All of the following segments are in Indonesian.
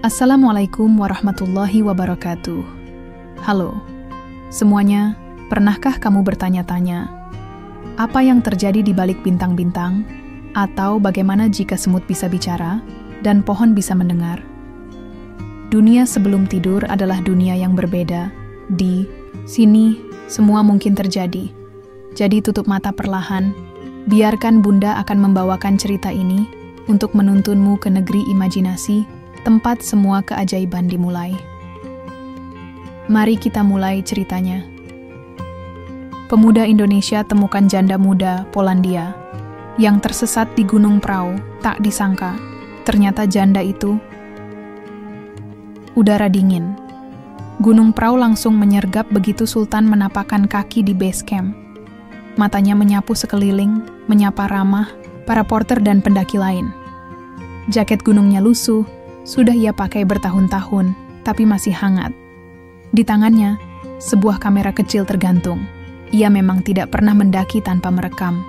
Assalamualaikum warahmatullahi wabarakatuh. Halo, semuanya, pernahkah kamu bertanya-tanya, apa yang terjadi di balik bintang-bintang? Atau bagaimana jika semut bisa bicara dan pohon bisa mendengar? Dunia sebelum tidur adalah dunia yang berbeda. Di sini, semua mungkin terjadi. Jadi tutup mata perlahan, biarkan Bunda akan membawakan cerita ini untuk menuntunmu ke negeri imajinasi, tempat semua keajaiban dimulai. Mari kita mulai ceritanya. Pemuda Indonesia temukan janda muda Polandia yang tersesat di Gunung Prau. Tak disangka, ternyata janda itu udara dingin. Gunung Prau langsung menyergap begitu Sultan menapakkan kaki di base camp. Matanya menyapu sekeliling, menyapa ramah para porter dan pendaki lain. Jaket gunungnya lusuh, sudah ia pakai bertahun-tahun, tapi masih hangat. Di tangannya, sebuah kamera kecil tergantung. Ia memang tidak pernah mendaki tanpa merekam.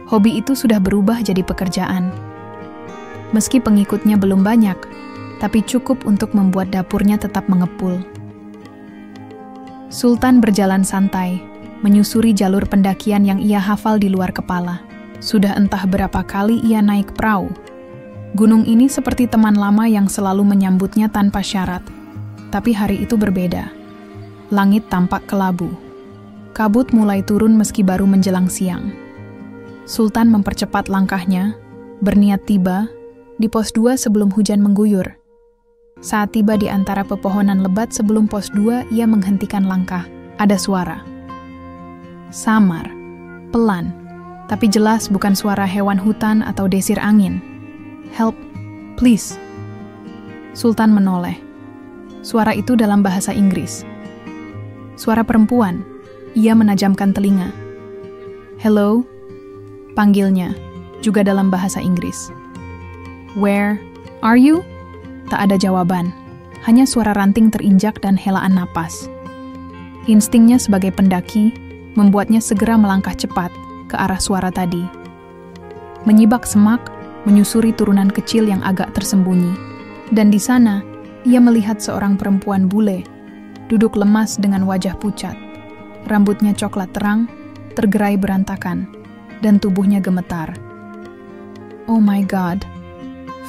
Hobi itu sudah berubah jadi pekerjaan. Meski pengikutnya belum banyak, tapi cukup untuk membuat dapurnya tetap mengepul. Sultan berjalan santai, menyusuri jalur pendakian yang ia hafal di luar kepala. Sudah entah berapa kali ia naik perahu. Gunung ini seperti teman lama yang selalu menyambutnya tanpa syarat. Tapi hari itu berbeda. Langit tampak kelabu. Kabut mulai turun meski baru menjelang siang. Sultan mempercepat langkahnya, berniat tiba di pos 2 sebelum hujan mengguyur. Saat tiba di antara pepohonan lebat sebelum pos 2, ia menghentikan langkah. Ada suara. Samar, pelan, tapi jelas bukan suara hewan hutan atau desir angin. Help, please. Sultan menoleh. Suara itu dalam bahasa Inggris. Suara perempuan. Ia menajamkan telinga. Hello, panggilnya, juga dalam bahasa Inggris. Where are you? Tak ada jawaban, hanya suara ranting terinjak dan helaan napas. Instingnya sebagai pendaki membuatnya segera melangkah cepat ke arah suara tadi. Menyibak semak, menyusuri turunan kecil yang agak tersembunyi. Dan di sana, ia melihat seorang perempuan bule, duduk lemas dengan wajah pucat. Rambutnya coklat terang, tergerai berantakan, dan tubuhnya gemetar. Oh my God,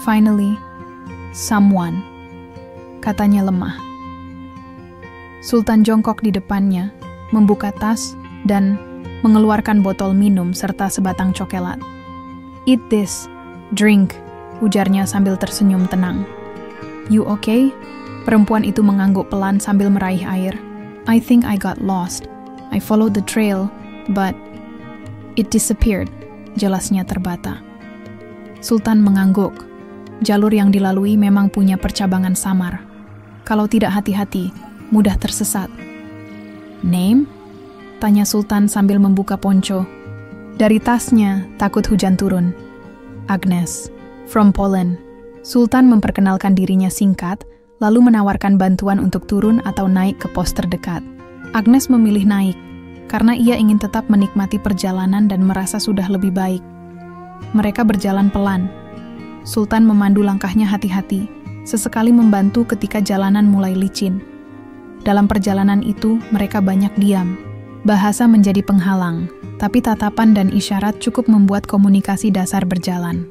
finally, someone, katanya lemah. Sultan jongkok di depannya, membuka tas, dan mengeluarkan botol minum serta sebatang cokelat. Eat this. Drink, ujarnya sambil tersenyum tenang. You okay? Perempuan itu mengangguk pelan sambil meraih air. I think I got lost. I followed the trail, but it disappeared. Jelasnya terbata. Sultan mengangguk. Jalur yang dilalui memang punya percabangan samar. Kalau tidak hati-hati, mudah tersesat. Name? Tanya Sultan sambil membuka ponco. Dari tasnya, takut hujan turun. Agnes, from Poland. Sultan memperkenalkan dirinya singkat, lalu menawarkan bantuan untuk turun atau naik ke pos terdekat. Agnes memilih naik, karena ia ingin tetap menikmati perjalanan dan merasa sudah lebih baik. Mereka berjalan pelan. Sultan memandu langkahnya hati-hati, sesekali membantu ketika jalanan mulai licin. Dalam perjalanan itu, mereka banyak diam. Bahasa menjadi penghalang, tapi tatapan dan isyarat cukup membuat komunikasi dasar berjalan.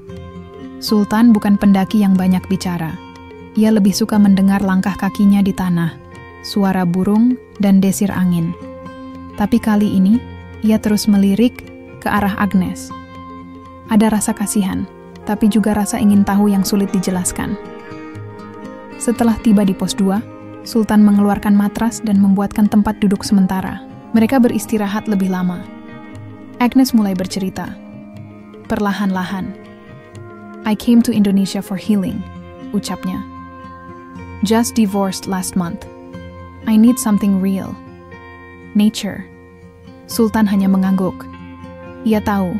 Sultan bukan pendaki yang banyak bicara. Ia lebih suka mendengar langkah kakinya di tanah, suara burung, dan desir angin. Tapi kali ini, ia terus melirik ke arah Agnes. Ada rasa kasihan, tapi juga rasa ingin tahu yang sulit dijelaskan. Setelah tiba di pos 2, Sultan mengeluarkan matras dan membuatkan tempat duduk sementara. Mereka beristirahat lebih lama. Agnes mulai bercerita. Perlahan-lahan. I came to Indonesia for healing, ucapnya. Just divorced last month. I need something real. Nature. Sultan hanya mengangguk. Ia tahu,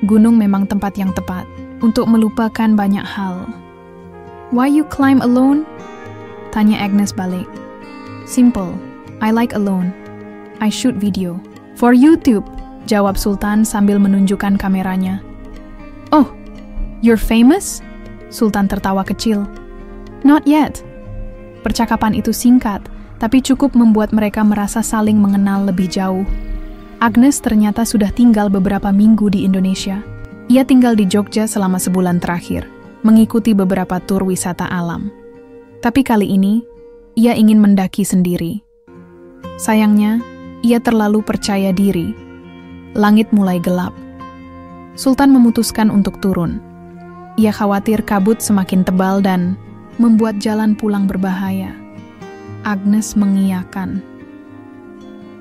gunung memang tempat yang tepat untuk melupakan banyak hal. Why you climb alone? Tanya Agnes balik. Simple. I like alone. I shoot video. For YouTube, jawab Sultan sambil menunjukkan kameranya. Oh, you're famous? Sultan tertawa kecil. Not yet. Percakapan itu singkat, tapi cukup membuat mereka merasa saling mengenal lebih jauh. Agnes ternyata sudah tinggal beberapa minggu di Indonesia. Ia tinggal di Jogja selama sebulan terakhir, mengikuti beberapa tur wisata alam. Tapi kali ini, ia ingin mendaki sendiri. Sayangnya, ia terlalu percaya diri. Langit mulai gelap. Sultan memutuskan untuk turun. Ia khawatir kabut semakin tebal dan membuat jalan pulang berbahaya. Agnes mengiyakan.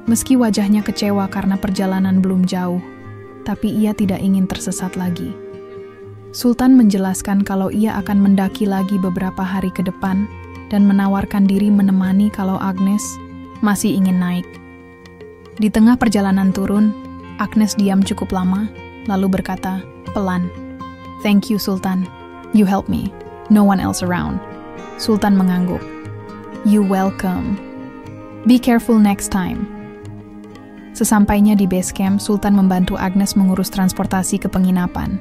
Meski wajahnya kecewa karena perjalanan belum jauh, tapi ia tidak ingin tersesat lagi. Sultan menjelaskan kalau ia akan mendaki lagi beberapa hari ke depan dan menawarkan diri menemani kalau Agnes masih ingin naik. Di tengah perjalanan turun, Agnes diam cukup lama, lalu berkata, pelan, "Thank you, Sultan. You helped me. No one else around." Sultan mengangguk. "You welcome. Be careful next time." Sesampainya di base camp, Sultan membantu Agnes mengurus transportasi ke penginapan.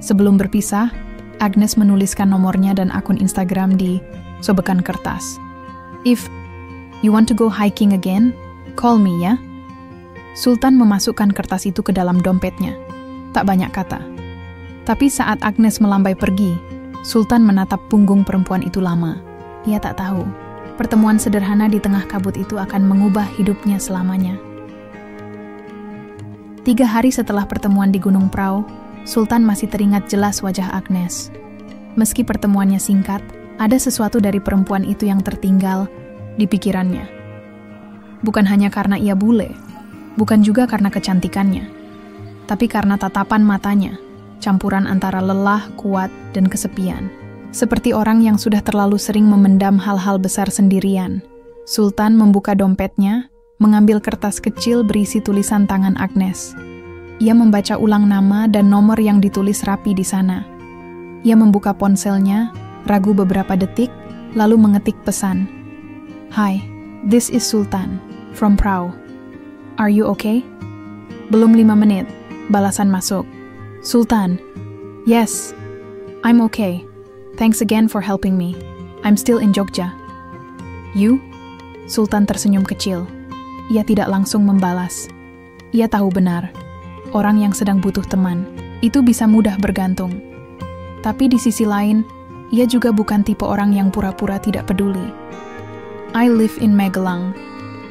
Sebelum berpisah, Agnes menuliskan nomornya dan akun Instagram di sobekan kertas. "If you want to go hiking again, call me ya." Sultan memasukkan kertas itu ke dalam dompetnya. Tak banyak kata. Tapi saat Agnes melambai pergi, Sultan menatap punggung perempuan itu lama. Ia tak tahu, pertemuan sederhana di tengah kabut itu akan mengubah hidupnya selamanya. 3 hari setelah pertemuan di Gunung Prau, Sultan masih teringat jelas wajah Agnes. Meski pertemuannya singkat, ada sesuatu dari perempuan itu yang tertinggal di pikirannya. Bukan hanya karena ia bule, bukan juga karena kecantikannya, tapi karena tatapan matanya, campuran antara lelah, kuat, dan kesepian. Seperti orang yang sudah terlalu sering memendam hal-hal besar sendirian. Sultan membuka dompetnya, mengambil kertas kecil berisi tulisan tangan Agnes. Ia membaca ulang nama dan nomor yang ditulis rapi di sana. Ia membuka ponselnya, ragu beberapa detik, lalu mengetik pesan. "Hi, this is Sultan, from Prau. Are you okay?" Belum 5 menit, balasan masuk. "Sultan, yes, I'm okay. Thanks again for helping me. I'm still in Jogja." "You?" Sultan tersenyum kecil. Ia tidak langsung membalas. Ia tahu benar, orang yang sedang butuh teman, itu bisa mudah bergantung. Tapi di sisi lain, ia juga bukan tipe orang yang pura-pura tidak peduli. "I live in Magelang,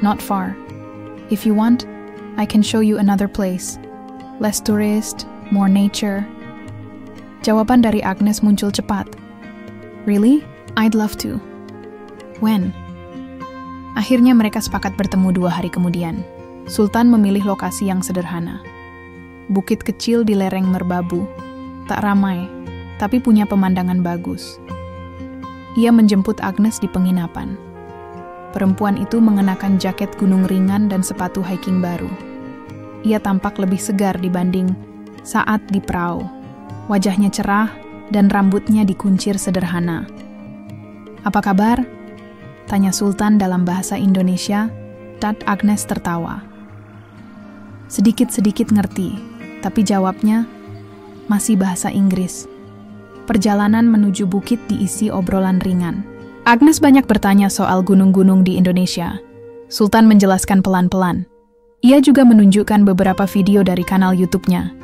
not far. If you want, I can show you another place. Less tourist, more nature." Jawaban dari Agnes muncul cepat. "Really? I'd love to. When?" Akhirnya mereka sepakat bertemu 2 hari kemudian. Sultan memilih lokasi yang sederhana. Bukit kecil di lereng Merbabu. Tak ramai, tapi punya pemandangan bagus. Ia menjemput Agnes di penginapan. Perempuan itu mengenakan jaket gunung ringan dan sepatu hiking baru. Ia tampak lebih segar dibanding saat di Prau. Wajahnya cerah dan rambutnya dikuncir sederhana. "Apa kabar?" tanya Sultan dalam bahasa Indonesia, dan Agnes tertawa. Sedikit-sedikit ngerti, tapi jawabnya masih bahasa Inggris. Perjalanan menuju bukit diisi obrolan ringan. Agnes banyak bertanya soal gunung-gunung di Indonesia. Sultan menjelaskan pelan-pelan. Ia juga menunjukkan beberapa video dari kanal YouTube-nya.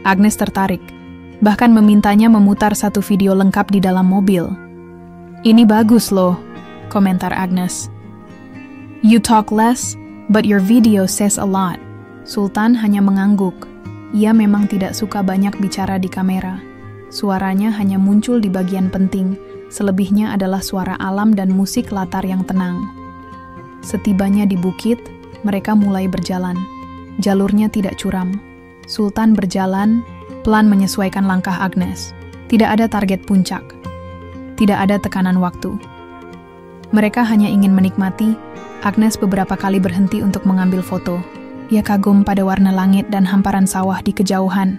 Agnes tertarik, bahkan memintanya memutar satu video lengkap di dalam mobil. "Ini bagus loh," komentar Agnes. "You talk less, but your video says a lot." Sultan hanya mengangguk. Ia memang tidak suka banyak bicara di kamera. Suaranya hanya muncul di bagian penting, selebihnya adalah suara alam dan musik latar yang tenang. Setibanya di bukit, mereka mulai berjalan. Jalurnya tidak curam. Sultan berjalan, pelan menyesuaikan langkah Agnes. Tidak ada target puncak. Tidak ada tekanan waktu. Mereka hanya ingin menikmati. Agnes beberapa kali berhenti untuk mengambil foto. Ia kagum pada warna langit dan hamparan sawah di kejauhan.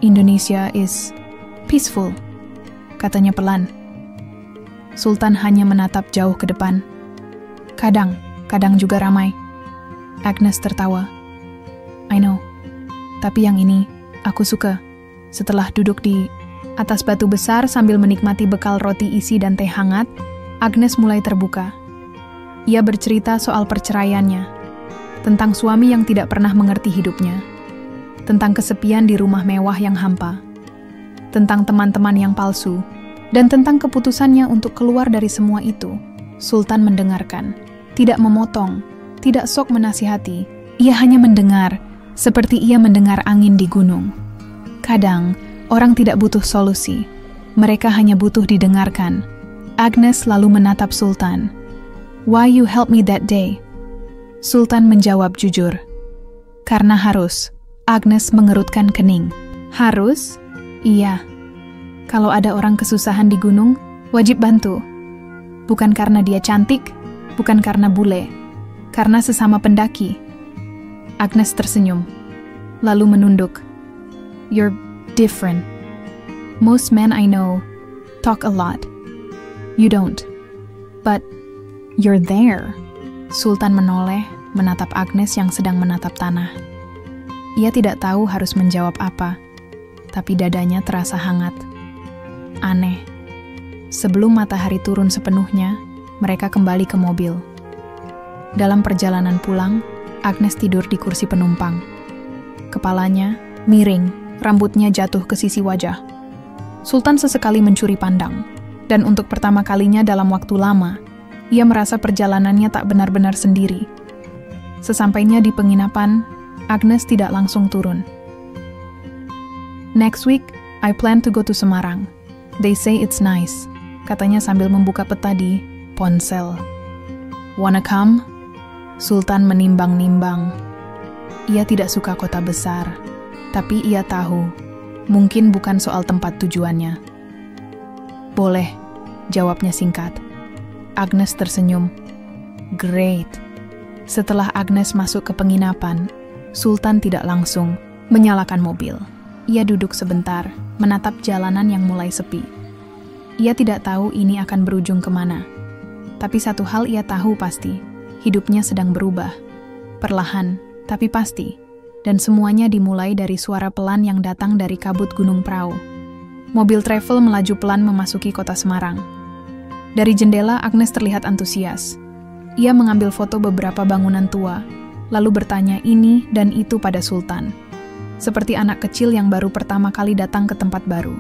"Indonesia is peaceful," katanya pelan. Sultan hanya menatap jauh ke depan. Kadang juga ramai." Agnes tertawa. "I know, tapi yang ini aku suka." Setelah duduk di Atas batu besar sambil menikmati bekal roti isi dan teh hangat, Agnes mulai terbuka. Ia bercerita soal perceraiannya, tentang suami yang tidak pernah mengerti hidupnya, tentang kesepian di rumah mewah yang hampa, tentang teman-teman yang palsu, dan tentang keputusannya untuk keluar dari semua itu. Sultan mendengarkan, tidak memotong, tidak sok menasihati. Ia hanya mendengar, seperti ia mendengar angin di gunung. Kadang, orang tidak butuh solusi. Mereka hanya butuh didengarkan. Agnes lalu menatap Sultan. "Why you help me that day?" Sultan menjawab jujur. "Karena harus." Agnes mengerutkan kening. "Harus?" "Iya. Kalau ada orang kesusahan di gunung, wajib bantu. Bukan karena dia cantik, bukan karena bule, karena sesama pendaki." Agnes tersenyum, lalu menunduk. "You're different. Most men I know talk a lot. You don't. But you're there." Sultan menoleh, menatap Agnes yang sedang menatap tanah. Ia tidak tahu harus menjawab apa, tapi dadanya terasa hangat. Aneh. Sebelum matahari turun sepenuhnya, mereka kembali ke mobil. Dalam perjalanan pulang, Agnes tidur di kursi penumpang. Kepalanya miring, rambutnya jatuh ke sisi wajah. Sultan sesekali mencuri pandang, dan untuk pertama kalinya dalam waktu lama, ia merasa perjalanannya tak benar-benar sendiri. Sesampainya di penginapan, Agnes tidak langsung turun. "Next week, I plan to go to Semarang. They say it's nice," katanya sambil membuka peta di ponsel. "Wanna come?" Sultan menimbang-nimbang. Ia tidak suka kota besar, tapi ia tahu, mungkin bukan soal tempat tujuannya. "Boleh," jawabnya singkat. Agnes tersenyum. "Great." Setelah Agnes masuk ke penginapan, Sultan tidak langsung menyalakan mobil. Ia duduk sebentar, menatap jalanan yang mulai sepi. Ia tidak tahu ini akan berujung kemana. Tapi satu hal ia tahu pasti, hidupnya sedang berubah. Perlahan, tapi pasti. Dan semuanya dimulai dari suara pelan yang datang dari kabut Gunung Prau. Mobil travel melaju pelan memasuki kota Semarang. Dari jendela, Agnes terlihat antusias. Ia mengambil foto beberapa bangunan tua, lalu bertanya ini dan itu pada Sultan. Seperti anak kecil yang baru pertama kali datang ke tempat baru.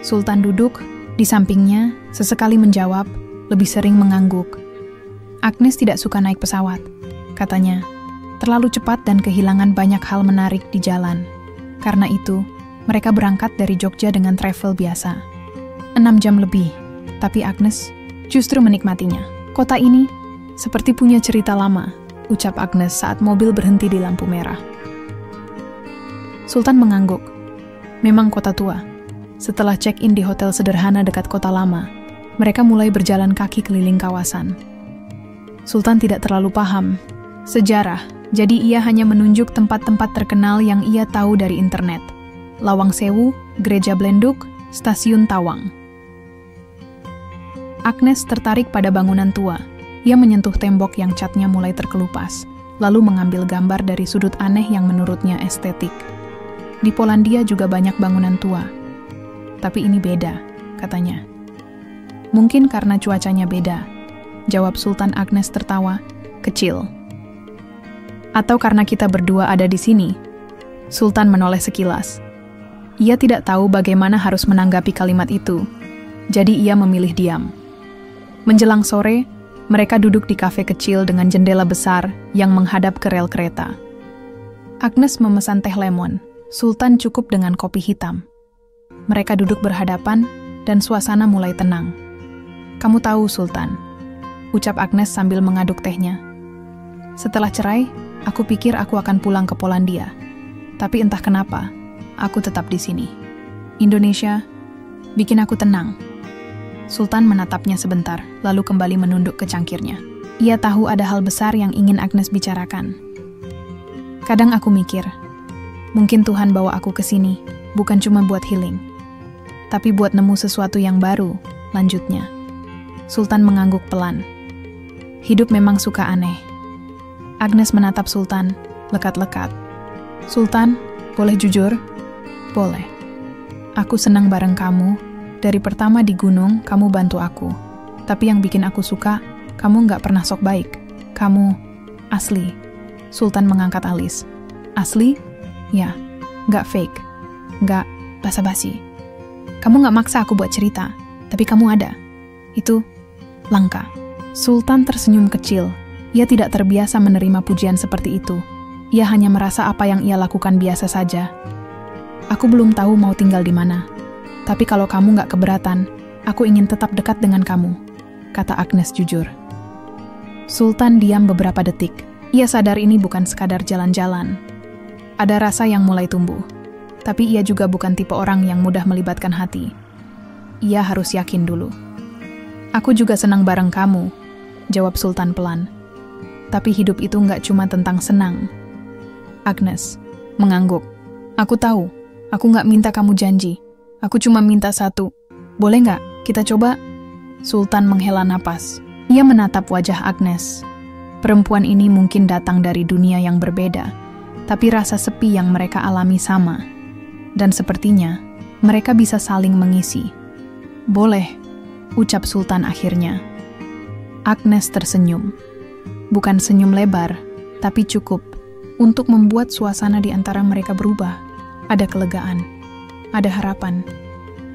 Sultan duduk, di sampingnya, sesekali menjawab, lebih sering mengangguk. Agnes tidak suka naik pesawat, katanya. Terlalu cepat dan kehilangan banyak hal menarik di jalan. Karena itu, mereka berangkat dari Jogja dengan travel biasa. 6 jam lebih, tapi Agnes justru menikmatinya. "Kota ini seperti punya cerita lama," ucap Agnes saat mobil berhenti di lampu merah. Sultan mengangguk. Memang kota tua. Setelah check-in di hotel sederhana dekat kota lama, mereka mulai berjalan kaki keliling kawasan. Sultan tidak terlalu paham sejarah, jadi ia hanya menunjuk tempat-tempat terkenal yang ia tahu dari internet. Lawang Sewu, Gereja Blenduk, Stasiun Tawang. Agnes tertarik pada bangunan tua. Ia menyentuh tembok yang catnya mulai terkelupas, lalu mengambil gambar dari sudut aneh yang menurutnya estetik. Di Polandia juga banyak bangunan tua. Tapi ini beda, katanya. "Mungkin karena cuacanya beda," jawab Sultan. Agnes tertawa, kecil. "Atau karena kita berdua ada di sini?" Sultan menoleh sekilas. Ia tidak tahu bagaimana harus menanggapi kalimat itu, jadi ia memilih diam. Menjelang sore, mereka duduk di kafe kecil dengan jendela besar yang menghadap ke rel kereta. Agnes memesan teh lemon, Sultan cukup dengan kopi hitam. Mereka duduk berhadapan dan suasana mulai tenang. "Kamu tahu, Sultan," ucap Agnes sambil mengaduk tehnya. "Setelah cerai, aku pikir aku akan pulang ke Polandia. Tapi entah kenapa, aku tetap di sini. Indonesia bikin aku tenang." Sultan menatapnya sebentar, lalu kembali menunduk ke cangkirnya. Ia tahu ada hal besar yang ingin Agnes bicarakan. "Kadang aku mikir, mungkin Tuhan bawa aku ke sini, bukan cuma buat healing, tapi buat nemu sesuatu yang baru," lanjutnya. Sultan mengangguk pelan. Hidup memang suka aneh. Agnes menatap Sultan, lekat-lekat. "Sultan, boleh jujur?" "Boleh." Aku senang bareng kamu. Dari pertama di gunung, kamu bantu aku. Tapi yang bikin aku suka, kamu nggak pernah sok baik. Kamu asli. Sultan mengangkat alis. Asli? Ya, nggak fake. Nggak basa-basi. Kamu nggak maksa aku buat cerita, tapi kamu ada. Itu langka. Sultan tersenyum kecil. Ia tidak terbiasa menerima pujian seperti itu. Ia hanya merasa apa yang ia lakukan biasa saja. Aku belum tahu mau tinggal di mana. Tapi kalau kamu nggak keberatan, aku ingin tetap dekat dengan kamu, kata Agnes jujur. Sultan diam beberapa detik. Ia sadar ini bukan sekadar jalan-jalan. Ada rasa yang mulai tumbuh. Tapi ia juga bukan tipe orang yang mudah melibatkan hati. Ia harus yakin dulu. Aku juga senang bareng kamu, jawab Sultan pelan. Tapi hidup itu nggak cuma tentang senang. Agnes mengangguk. Aku tahu. Aku nggak minta kamu janji. Aku cuma minta satu. Boleh nggak kita coba? Sultan menghela napas. Ia menatap wajah Agnes. Perempuan ini mungkin datang dari dunia yang berbeda, tapi rasa sepi yang mereka alami sama. Dan sepertinya, mereka bisa saling mengisi. Boleh, ucap Sultan akhirnya. Agnes tersenyum. Bukan senyum lebar, tapi cukup untuk membuat suasana di antara mereka berubah. Ada kelegaan, ada harapan.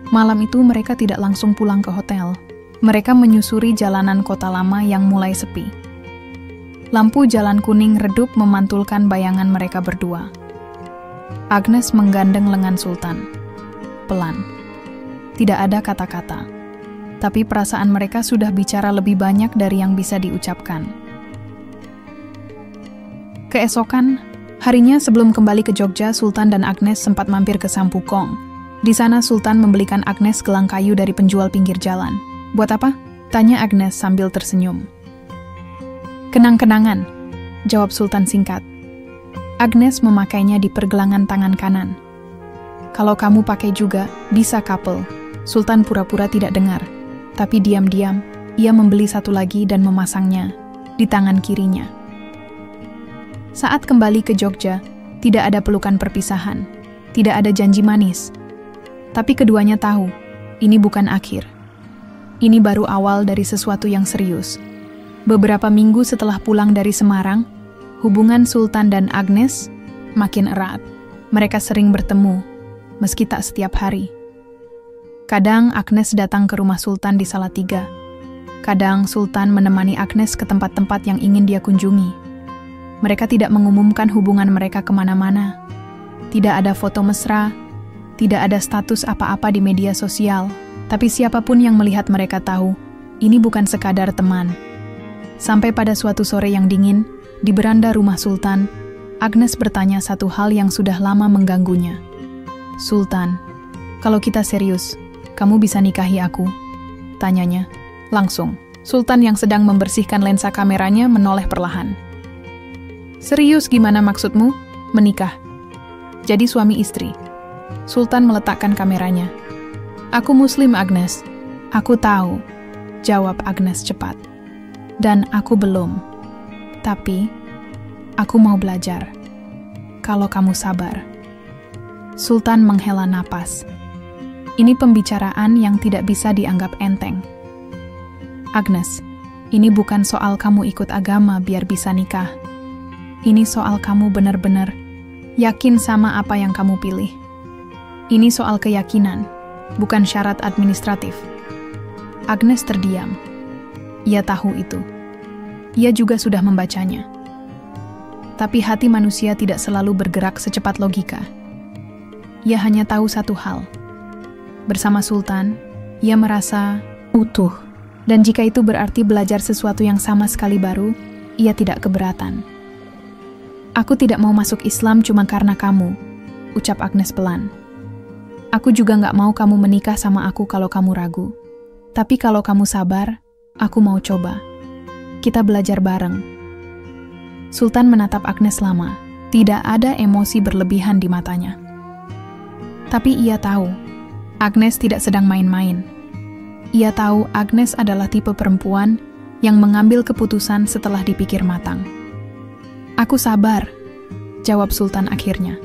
Malam itu mereka tidak langsung pulang ke hotel. Mereka menyusuri jalanan kota lama yang mulai sepi. Lampu jalan kuning redup memantulkan bayangan mereka berdua. Agnes menggandeng lengan Sultan. Pelan. Tidak ada kata-kata. Tapi perasaan mereka sudah bicara lebih banyak dari yang bisa diucapkan. Keesokan, harinya sebelum kembali ke Jogja, Sultan dan Agnes sempat mampir ke Sampukong. Di sana Sultan membelikan Agnes gelang kayu dari penjual pinggir jalan. Buat apa? Tanya Agnes sambil tersenyum. Kenang-kenangan, jawab Sultan singkat. Agnes memakainya di pergelangan tangan kanan. Kalau kamu pakai juga, bisa couple. Sultan pura-pura tidak dengar. Tapi diam-diam, ia membeli satu lagi dan memasangnya di tangan kirinya. Saat kembali ke Jogja, tidak ada pelukan perpisahan, tidak ada janji manis. Tapi keduanya tahu, ini bukan akhir. Ini baru awal dari sesuatu yang serius. Beberapa minggu setelah pulang dari Semarang, hubungan Sultan dan Agnes makin erat. Mereka sering bertemu, meski tak setiap hari. Kadang Agnes datang ke rumah Sultan di Salatiga. Kadang Sultan menemani Agnes ke tempat-tempat yang ingin dia kunjungi. Mereka tidak mengumumkan hubungan mereka kemana-mana. Tidak ada foto mesra, tidak ada status apa-apa di media sosial. Tapi siapapun yang melihat mereka tahu, ini bukan sekadar teman. Sampai pada suatu sore yang dingin, di beranda rumah Sultan, Agnes bertanya satu hal yang sudah lama mengganggunya. Sultan, kalau kita serius, kamu bisa nikahi aku? Tanyanya. Langsung, Sultan yang sedang membersihkan lensa kameranya menoleh perlahan. Serius gimana maksudmu? Menikah. Jadi suami istri. Sultan meletakkan kameranya. Aku Muslim, Agnes. Aku tahu, jawab Agnes cepat. Dan aku belum. Tapi, aku mau belajar. Kalau kamu sabar. Sultan menghela napas. Ini pembicaraan yang tidak bisa dianggap enteng. Agnes, ini bukan soal kamu ikut agama biar bisa nikah. Ini soal kamu benar-benar yakin sama apa yang kamu pilih. Ini soal keyakinan, bukan syarat administratif. Agnes terdiam. Ia tahu itu. Ia juga sudah membacanya. Tapi hati manusia tidak selalu bergerak secepat logika. Ia hanya tahu satu hal. Bersama Sultan, ia merasa utuh. Dan jika itu berarti belajar sesuatu yang sama sekali baru, ia tidak keberatan. Aku tidak mau masuk Islam cuma karena kamu, ucap Agnes pelan. Aku juga nggak mau kamu menikah sama aku kalau kamu ragu. Tapi kalau kamu sabar, aku mau coba. Kita belajar bareng. Sultan menatap Agnes lama. Tidak ada emosi berlebihan di matanya. Tapi ia tahu, Agnes tidak sedang main-main. Ia tahu Agnes adalah tipe perempuan yang mengambil keputusan setelah dipikir matang. Aku sabar, jawab Sultan akhirnya.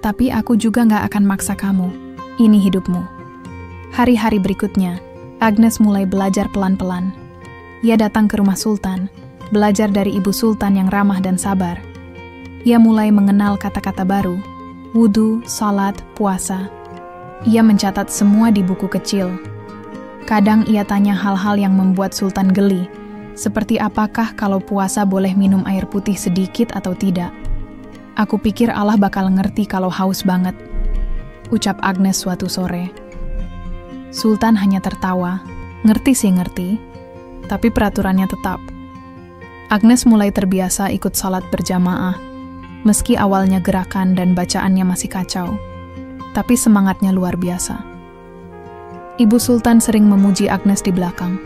Tapi aku juga nggak akan maksa kamu. Ini hidupmu. Hari-hari berikutnya, Agnes mulai belajar pelan-pelan. Ia datang ke rumah Sultan, belajar dari ibu Sultan yang ramah dan sabar. Ia mulai mengenal kata-kata baru, wudhu, salat, puasa. Ia mencatat semua di buku kecil. Kadang ia tanya hal-hal yang membuat Sultan geli, seperti apakah kalau puasa boleh minum air putih sedikit atau tidak. Aku pikir Allah bakal ngerti kalau haus banget, ucap Agnes suatu sore. Sultan hanya tertawa, ngerti sih ngerti, tapi peraturannya tetap. Agnes mulai terbiasa ikut salat berjamaah, meski awalnya gerakan dan bacaannya masih kacau, tapi semangatnya luar biasa. Ibu Sultan sering memuji Agnes di belakang.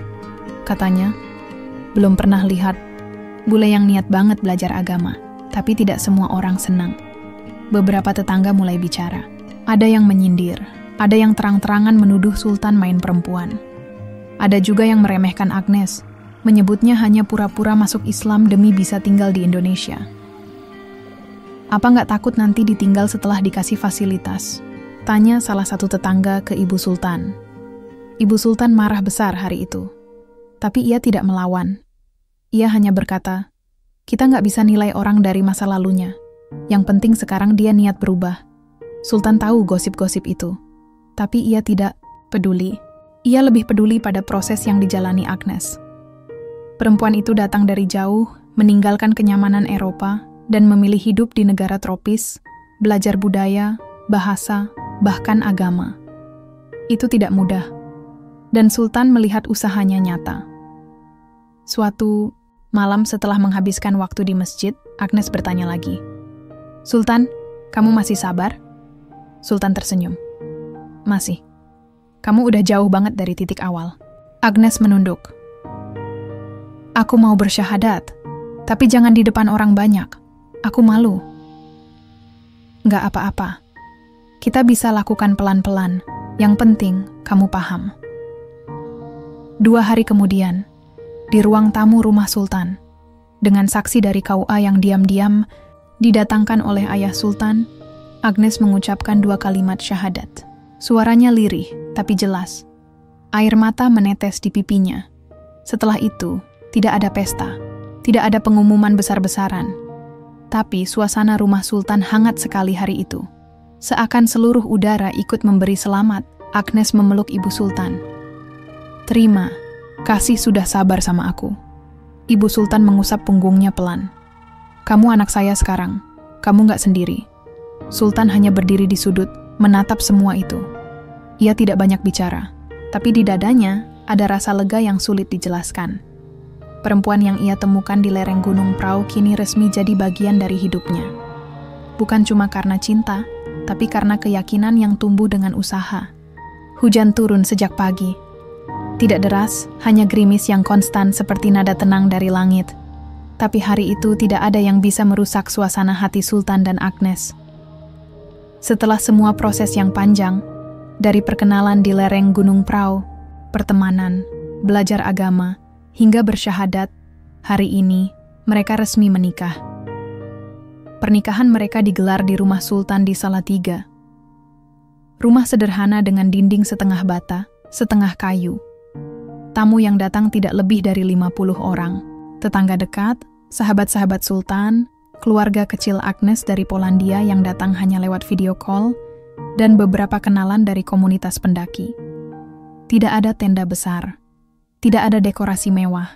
Katanya, belum pernah lihat bule yang niat banget belajar agama, tapi tidak semua orang senang. Beberapa tetangga mulai bicara. Ada yang menyindir, ada yang terang-terangan menuduh Sultan main perempuan. Ada juga yang meremehkan Agnes, menyebutnya hanya pura-pura masuk Islam demi bisa tinggal di Indonesia. Apa nggak takut nanti ditinggal setelah dikasih fasilitas? Tanya salah satu tetangga ke Ibu Sultan. Ibu Sultan marah besar hari itu. Tapi ia tidak melawan. Ia hanya berkata, kita nggak bisa nilai orang dari masa lalunya. Yang penting sekarang dia niat berubah. Sultan tahu gosip-gosip itu. Tapi ia tidak peduli. Ia lebih peduli pada proses yang dijalani Agnes. Perempuan itu datang dari jauh, meninggalkan kenyamanan Eropa, dan memilih hidup di negara tropis, belajar budaya, bahasa, bahkan agama. Itu tidak mudah. Dan Sultan melihat usahanya nyata. Suatu malam setelah menghabiskan waktu di masjid, Agnes bertanya lagi. Sultan, kamu masih sabar? Sultan tersenyum. Masih. Kamu udah jauh banget dari titik awal. Agnes menunduk. Aku mau bersyahadat, tapi jangan di depan orang banyak. Aku malu. Nggak apa-apa. Kita bisa lakukan pelan-pelan. Yang penting, kamu paham. 2 hari kemudian, di ruang tamu rumah Sultan, dengan saksi dari KUA yang diam-diam didatangkan oleh ayah Sultan, Agnes mengucapkan 2 kalimat syahadat. Suaranya lirih, tapi jelas. Air mata menetes di pipinya. Setelah itu, tidak ada pesta, tidak ada pengumuman besar-besaran. Tapi suasana rumah Sultan hangat sekali hari itu. Seakan seluruh udara ikut memberi selamat, Agnes memeluk Ibu Sultan. Terima, kasih sudah sabar sama aku. Ibu Sultan mengusap punggungnya pelan. Kamu anak saya sekarang, kamu nggak sendiri. Sultan hanya berdiri di sudut, menatap semua itu. Ia tidak banyak bicara, tapi di dadanya ada rasa lega yang sulit dijelaskan. Perempuan yang ia temukan di lereng Gunung Prau kini resmi jadi bagian dari hidupnya. Bukan cuma karena cinta, tapi karena keyakinan yang tumbuh dengan usaha. Hujan turun sejak pagi. Tidak deras, hanya gerimis yang konstan seperti nada tenang dari langit. Tapi hari itu tidak ada yang bisa merusak suasana hati Sultan dan Agnes. Setelah semua proses yang panjang, dari perkenalan di lereng Gunung Prau, pertemanan, belajar agama, hingga bersyahadat, hari ini mereka resmi menikah. Pernikahan mereka digelar di rumah Sultan di Salatiga. Rumah sederhana dengan dinding setengah bata, setengah kayu. Tamu yang datang tidak lebih dari 50 orang. Tetangga dekat, sahabat-sahabat Sultan, keluarga kecil Agnes dari Polandia yang datang hanya lewat video call, dan beberapa kenalan dari komunitas pendaki. Tidak ada tenda besar, tidak ada dekorasi mewah.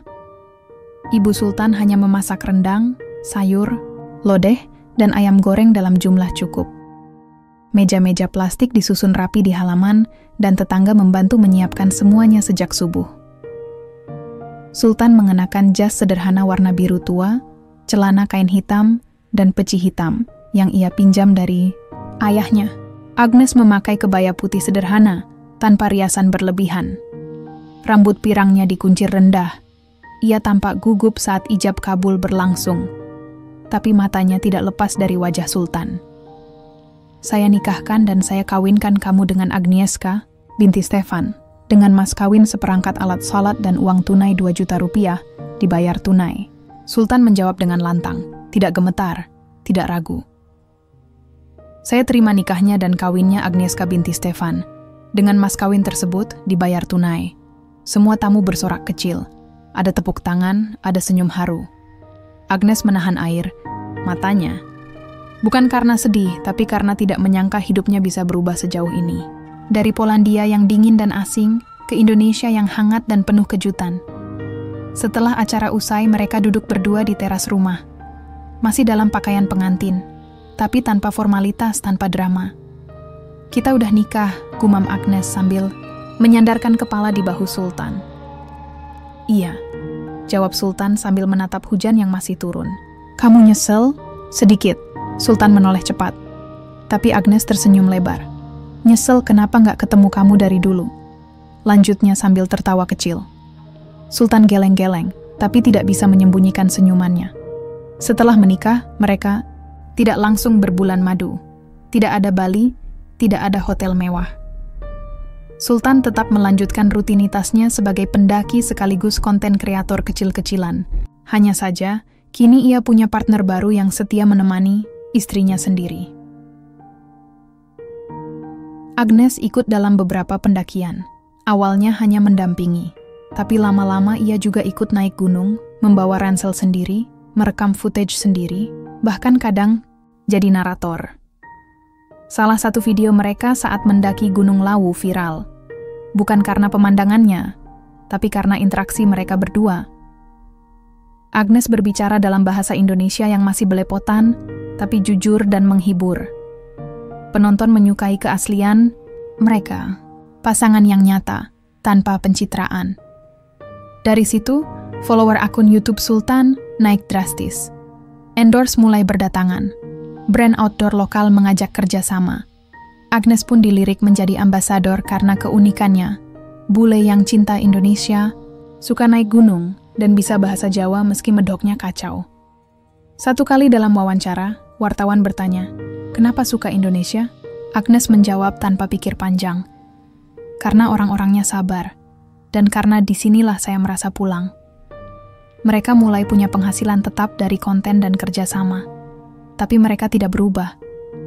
Ibu Sultan hanya memasak rendang, sayur, lodeh, dan ayam goreng dalam jumlah cukup. Meja-meja plastik disusun rapi di halaman, dan tetangga membantu menyiapkan semuanya sejak subuh. Sultan mengenakan jas sederhana warna biru tua, celana kain hitam, dan peci hitam yang ia pinjam dari ayahnya. Agnes memakai kebaya putih sederhana, tanpa riasan berlebihan. Rambut pirangnya dikuncir rendah. Ia tampak gugup saat ijab kabul berlangsung. Tapi matanya tidak lepas dari wajah Sultan. Saya nikahkan dan saya kawinkan kamu dengan Agnieszka, binti Stefan, dengan mas kawin seperangkat alat salat dan uang tunai 2 juta rupiah, dibayar tunai. Sultan menjawab dengan lantang, tidak gemetar, tidak ragu. Saya terima nikahnya dan kawinnya Agnieszka binti Stefan. Dengan mas kawin tersebut dibayar tunai. Semua tamu bersorak kecil. Ada tepuk tangan, ada senyum haru. Agnes menahan air, matanya. Bukan karena sedih, tapi karena tidak menyangka hidupnya bisa berubah sejauh ini. Dari Polandia yang dingin dan asing, ke Indonesia yang hangat dan penuh kejutan. Setelah acara usai, mereka duduk berdua di teras rumah. Masih dalam pakaian pengantin, tapi tanpa formalitas, tanpa drama. Kita udah nikah, gumam Agnes sambil menyandarkan kepala di bahu Sultan. Iya, jawab Sultan sambil menatap hujan yang masih turun. Kamu nyesel? Sedikit, Sultan menoleh cepat. Tapi Agnes tersenyum lebar. Nyesel kenapa nggak ketemu kamu dari dulu? Lanjutnya sambil tertawa kecil. Sultan geleng-geleng, tapi tidak bisa menyembunyikan senyumannya. Setelah menikah, mereka tidak langsung berbulan madu. Tidak ada Bali, tidak ada hotel mewah. Sultan tetap melanjutkan rutinitasnya sebagai pendaki sekaligus konten kreator kecil-kecilan. Hanya saja, kini ia punya partner baru yang setia menemani istrinya sendiri. Agnes ikut dalam beberapa pendakian. Awalnya hanya mendampingi. Tapi lama-lama ia juga ikut naik gunung, membawa ransel sendiri, merekam footage sendiri, bahkan kadang jadi narator. Salah satu video mereka saat mendaki Gunung Lawu viral. Bukan karena pemandangannya, tapi karena interaksi mereka berdua. Agnes berbicara dalam bahasa Indonesia yang masih belepotan, tapi jujur dan menghibur. Penonton menyukai keaslian mereka, pasangan yang nyata, tanpa pencitraan. Dari situ, follower akun YouTube Sultan naik drastis. Endorse mulai berdatangan. Brand outdoor lokal mengajak kerjasama. Agnes pun dilirik menjadi ambasador karena keunikannya. Bule yang cinta Indonesia, suka naik gunung, dan bisa bahasa Jawa meski medoknya kacau. Satu kali dalam wawancara, wartawan bertanya, "Kenapa suka Indonesia?" Agnes menjawab tanpa pikir panjang. Karena orang-orangnya sabar. Dan karena disinilah saya merasa pulang. Mereka mulai punya penghasilan tetap dari konten dan kerjasama. Tapi mereka tidak berubah.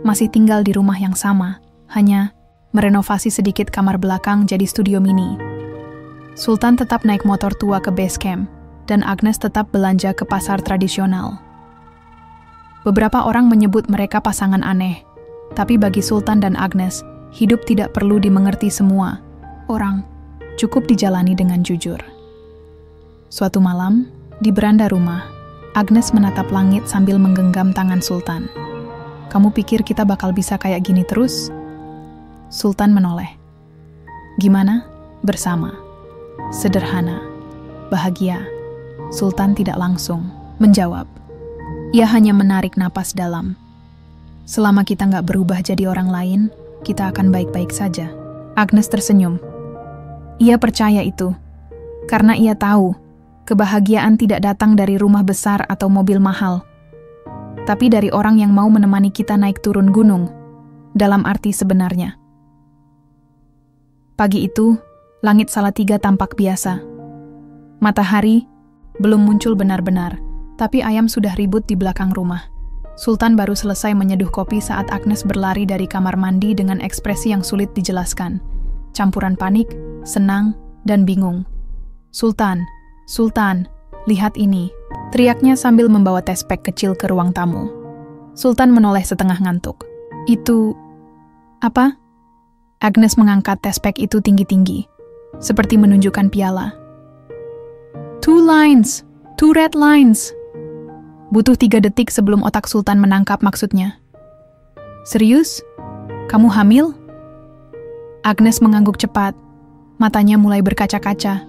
Masih tinggal di rumah yang sama. Hanya merenovasi sedikit kamar belakang jadi studio mini. Sultan tetap naik motor tua ke base camp. Dan Agnes tetap belanja ke pasar tradisional. Beberapa orang menyebut mereka pasangan aneh. Tapi bagi Sultan dan Agnes, hidup tidak perlu dimengerti semua orang. Cukup dijalani dengan jujur. Suatu malam, di beranda rumah, Agnes menatap langit sambil menggenggam tangan Sultan. "Kamu pikir kita bakal bisa kayak gini terus?" Sultan menoleh. "Gimana? Bersama. Sederhana. Bahagia." Sultan tidak langsung menjawab. Ia hanya menarik napas dalam. "Selama kita nggak berubah jadi orang lain, kita akan baik-baik saja." Agnes tersenyum. Ia percaya itu, karena ia tahu kebahagiaan tidak datang dari rumah besar atau mobil mahal, tapi dari orang yang mau menemani kita naik turun gunung, dalam arti sebenarnya. Pagi itu, langit Salatiga tampak biasa. Matahari belum muncul benar-benar, tapi ayam sudah ribut di belakang rumah. Sultan baru selesai menyeduh kopi saat Agnes berlari dari kamar mandi dengan ekspresi yang sulit dijelaskan. Campuran panik, senang, dan bingung. "Sultan, Sultan, lihat ini," teriaknya sambil membawa tespek kecil ke ruang tamu. Sultan menoleh setengah ngantuk. "Itu apa?" Agnes mengangkat tespek itu tinggi-tinggi, seperti menunjukkan piala. "Two lines, two red lines." Butuh 3 detik sebelum otak Sultan menangkap maksudnya. "Serius? Kamu hamil?" Agnes mengangguk cepat. Matanya mulai berkaca-kaca.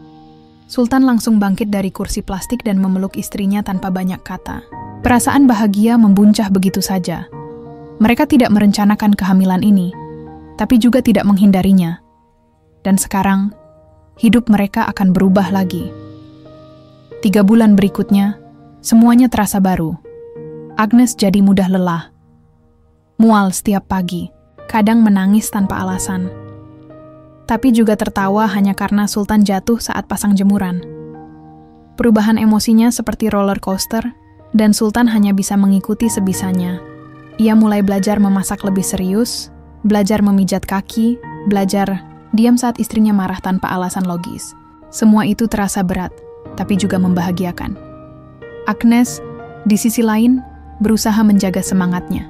Sultan langsung bangkit dari kursi plastik dan memeluk istrinya tanpa banyak kata. Perasaan bahagia membuncah begitu saja. Mereka tidak merencanakan kehamilan ini, tapi juga tidak menghindarinya. Dan sekarang, hidup mereka akan berubah lagi. 3 bulan berikutnya, semuanya terasa baru. Agnes jadi mudah lelah. Mual setiap pagi, kadang menangis tanpa alasan. Tapi juga tertawa hanya karena Sultan jatuh saat pasang jemuran. Perubahan emosinya seperti roller coaster, dan Sultan hanya bisa mengikuti sebisanya. Ia mulai belajar memasak lebih serius, belajar memijat kaki, belajar diam saat istrinya marah tanpa alasan logis. Semua itu terasa berat, tapi juga membahagiakan. Agnes, di sisi lain, berusaha menjaga semangatnya.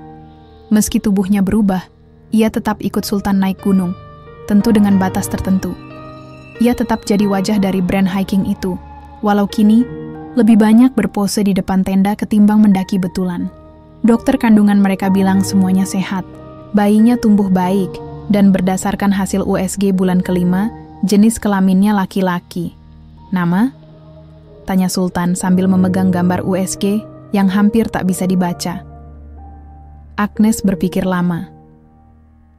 Meski tubuhnya berubah, ia tetap ikut Sultan naik gunung, tentu dengan batas tertentu. Ia tetap jadi wajah dari brand hiking itu, walau kini lebih banyak berpose di depan tenda ketimbang mendaki betulan. Dokter kandungan mereka bilang semuanya sehat, bayinya tumbuh baik, dan berdasarkan hasil USG bulan kelima, jenis kelaminnya laki-laki. Nama? Tanya Sultan sambil memegang gambar USG yang hampir tak bisa dibaca. Agnes berpikir lama.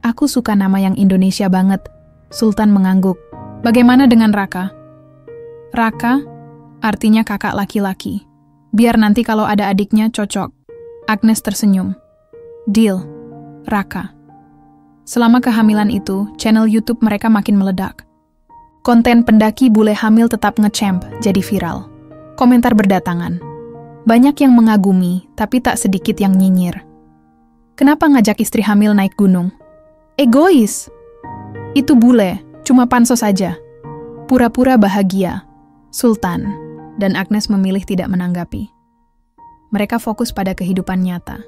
Aku suka nama yang Indonesia banget. Sultan mengangguk. Bagaimana dengan Raka? Raka artinya kakak laki-laki. Biar nanti kalau ada adiknya cocok. Agnes tersenyum. Deal, Raka. Selama kehamilan itu, channel YouTube mereka makin meledak. Konten pendaki bule hamil tetap nge-champ jadi viral. Komentar berdatangan. Banyak yang mengagumi, tapi tak sedikit yang nyinyir. Kenapa ngajak istri hamil naik gunung? Egois. Itu bule, cuma pansos saja. Pura-pura bahagia. Sultan dan Agnes memilih tidak menanggapi. Mereka fokus pada kehidupan nyata.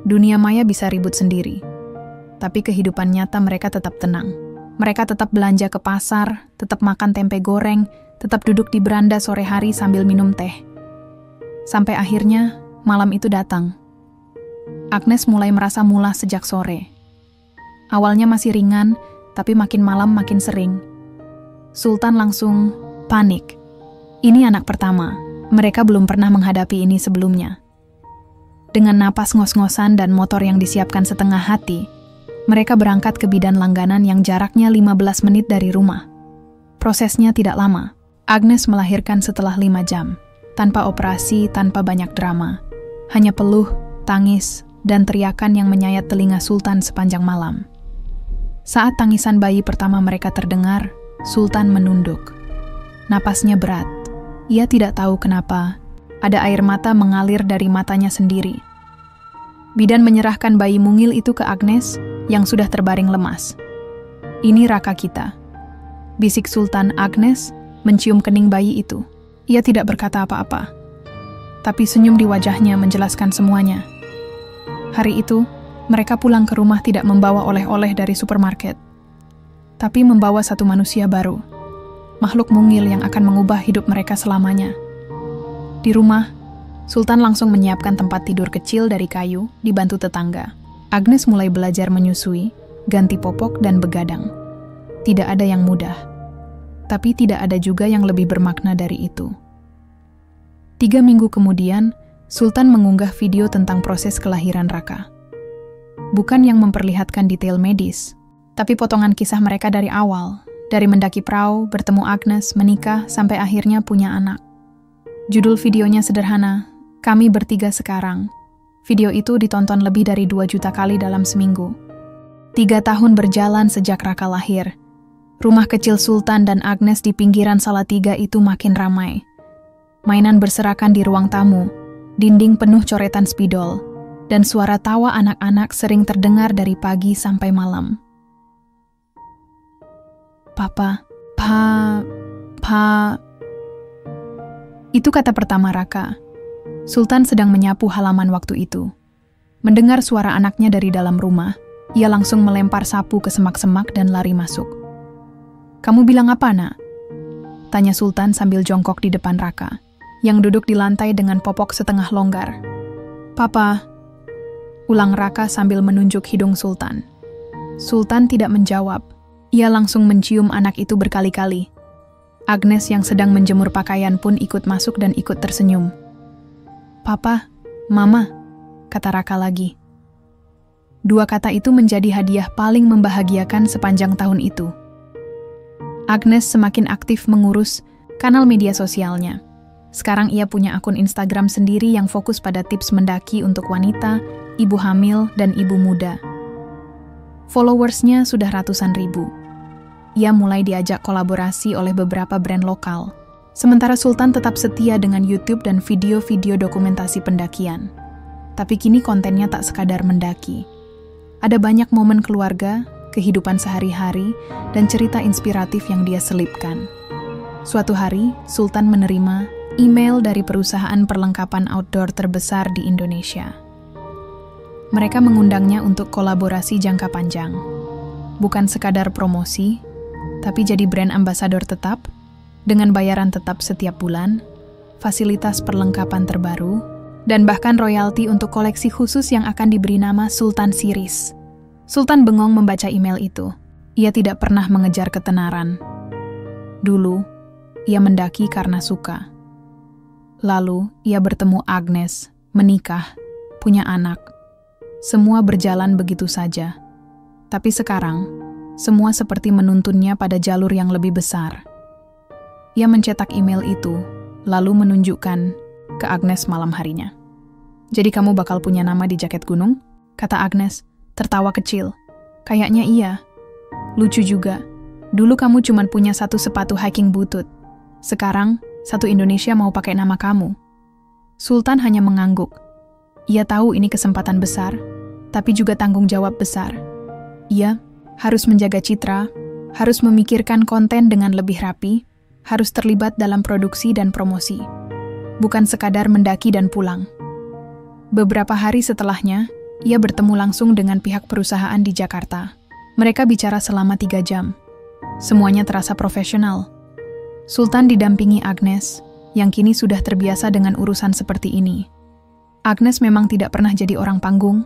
Dunia maya bisa ribut sendiri, tapi kehidupan nyata mereka tetap tenang. Mereka tetap belanja ke pasar, tetap makan tempe goreng, tetap duduk di beranda sore hari sambil minum teh. Sampai akhirnya, malam itu datang. Agnes mulai merasa mulah sejak sore. Awalnya masih ringan, tapi makin malam makin sering. Sultan langsung panik. Ini anak pertama. Mereka belum pernah menghadapi ini sebelumnya. Dengan napas ngos-ngosan dan motor yang disiapkan setengah hati, mereka berangkat ke bidan langganan yang jaraknya 15 menit dari rumah. Prosesnya tidak lama. Agnes melahirkan setelah 5 jam, tanpa operasi, tanpa banyak drama. Hanya peluh, tangis, dan teriakan yang menyayat telinga Sultan sepanjang malam. Saat tangisan bayi pertama mereka terdengar, Sultan menunduk. Napasnya berat. Ia tidak tahu kenapa, ada air mata mengalir dari matanya sendiri. Bidan menyerahkan bayi mungil itu ke Agnes yang sudah terbaring lemas. Ini Raka kita. Bisik Sultan. Agnes mencium kening bayi itu. Ia tidak berkata apa-apa, tapi senyum di wajahnya menjelaskan semuanya. Hari itu, mereka pulang ke rumah tidak membawa oleh-oleh dari supermarket, tapi membawa satu manusia baru. Makhluk mungil yang akan mengubah hidup mereka selamanya. Di rumah, Sultan langsung menyiapkan tempat tidur kecil dari kayu, dibantu tetangga. Agnes mulai belajar menyusui, ganti popok dan begadang. Tidak ada yang mudah, tapi tidak ada juga yang lebih bermakna dari itu. 3 minggu kemudian, Sultan mengunggah video tentang proses kelahiran Raka. Bukan yang memperlihatkan detail medis, tapi potongan kisah mereka dari awal. Dari mendaki perahu, bertemu Agnes, menikah, sampai akhirnya punya anak. Judul videonya sederhana, Kami Bertiga Sekarang. Video itu ditonton lebih dari 2 juta kali dalam seminggu. 3 tahun berjalan sejak Raka lahir. Rumah kecil Sultan dan Agnes di pinggiran Salatiga itu makin ramai. Mainan berserakan di ruang tamu, dinding penuh coretan spidol, dan suara tawa anak-anak sering terdengar dari pagi sampai malam. Papa. Itu kata pertama Raka. Sultan sedang menyapu halaman waktu itu. Mendengar suara anaknya dari dalam rumah, ia langsung melempar sapu ke semak-semak dan lari masuk. Kamu bilang apa, nak? Tanya Sultan sambil jongkok di depan Raka, yang duduk di lantai dengan popok setengah longgar. Papa, ulang Raka sambil menunjuk hidung Sultan. Sultan tidak menjawab. Ia langsung mencium anak itu berkali-kali. Agnes yang sedang menjemur pakaian pun ikut masuk dan ikut tersenyum. Papa, Mama, kata Raka lagi. 2 kata itu menjadi hadiah paling membahagiakan sepanjang tahun itu. Agnes semakin aktif mengurus kanal media sosialnya. Sekarang ia punya akun Instagram sendiri yang fokus pada tips mendaki untuk wanita, ibu hamil, dan ibu muda. Followersnya sudah ratusan ribu. Ia mulai diajak kolaborasi oleh beberapa brand lokal. Sementara Sultan tetap setia dengan YouTube dan video-video dokumentasi pendakian. Tapi kini kontennya tak sekadar mendaki. Ada banyak momen keluarga, kehidupan sehari-hari, dan cerita inspiratif yang dia selipkan. Suatu hari, Sultan menerima email dari perusahaan perlengkapan outdoor terbesar di Indonesia. Mereka mengundangnya untuk kolaborasi jangka panjang. Bukan sekadar promosi, tapi jadi brand ambassador tetap, dengan bayaran tetap setiap bulan, fasilitas perlengkapan terbaru, dan bahkan royalti untuk koleksi khusus yang akan diberi nama Sultan Series. Sultan bengong membaca email itu. Ia tidak pernah mengejar ketenaran. Dulu, ia mendaki karena suka. Lalu, ia bertemu Agnes, menikah, punya anak. Semua berjalan begitu saja. Tapi sekarang, semua seperti menuntunnya pada jalur yang lebih besar. Ia mencetak email itu, lalu menunjukkan ke Agnes malam harinya. "Jadi kamu bakal punya nama di jaket gunung?" kata Agnes, tertawa kecil. "Kayaknya iya. Lucu juga. Dulu kamu cuma punya satu sepatu hiking butut. Sekarang, satu Indonesia mau pakai nama kamu." Sultan hanya mengangguk. Ia tahu ini kesempatan besar, tapi juga tanggung jawab besar. Ia harus menjaga citra, harus memikirkan konten dengan lebih rapi, harus terlibat dalam produksi dan promosi. Bukan sekadar mendaki dan pulang. Beberapa hari setelahnya, ia bertemu langsung dengan pihak perusahaan di Jakarta. Mereka bicara selama 3 jam. Semuanya terasa profesional. Sultan didampingi Agnes, yang kini sudah terbiasa dengan urusan seperti ini. Agnes memang tidak pernah jadi orang panggung,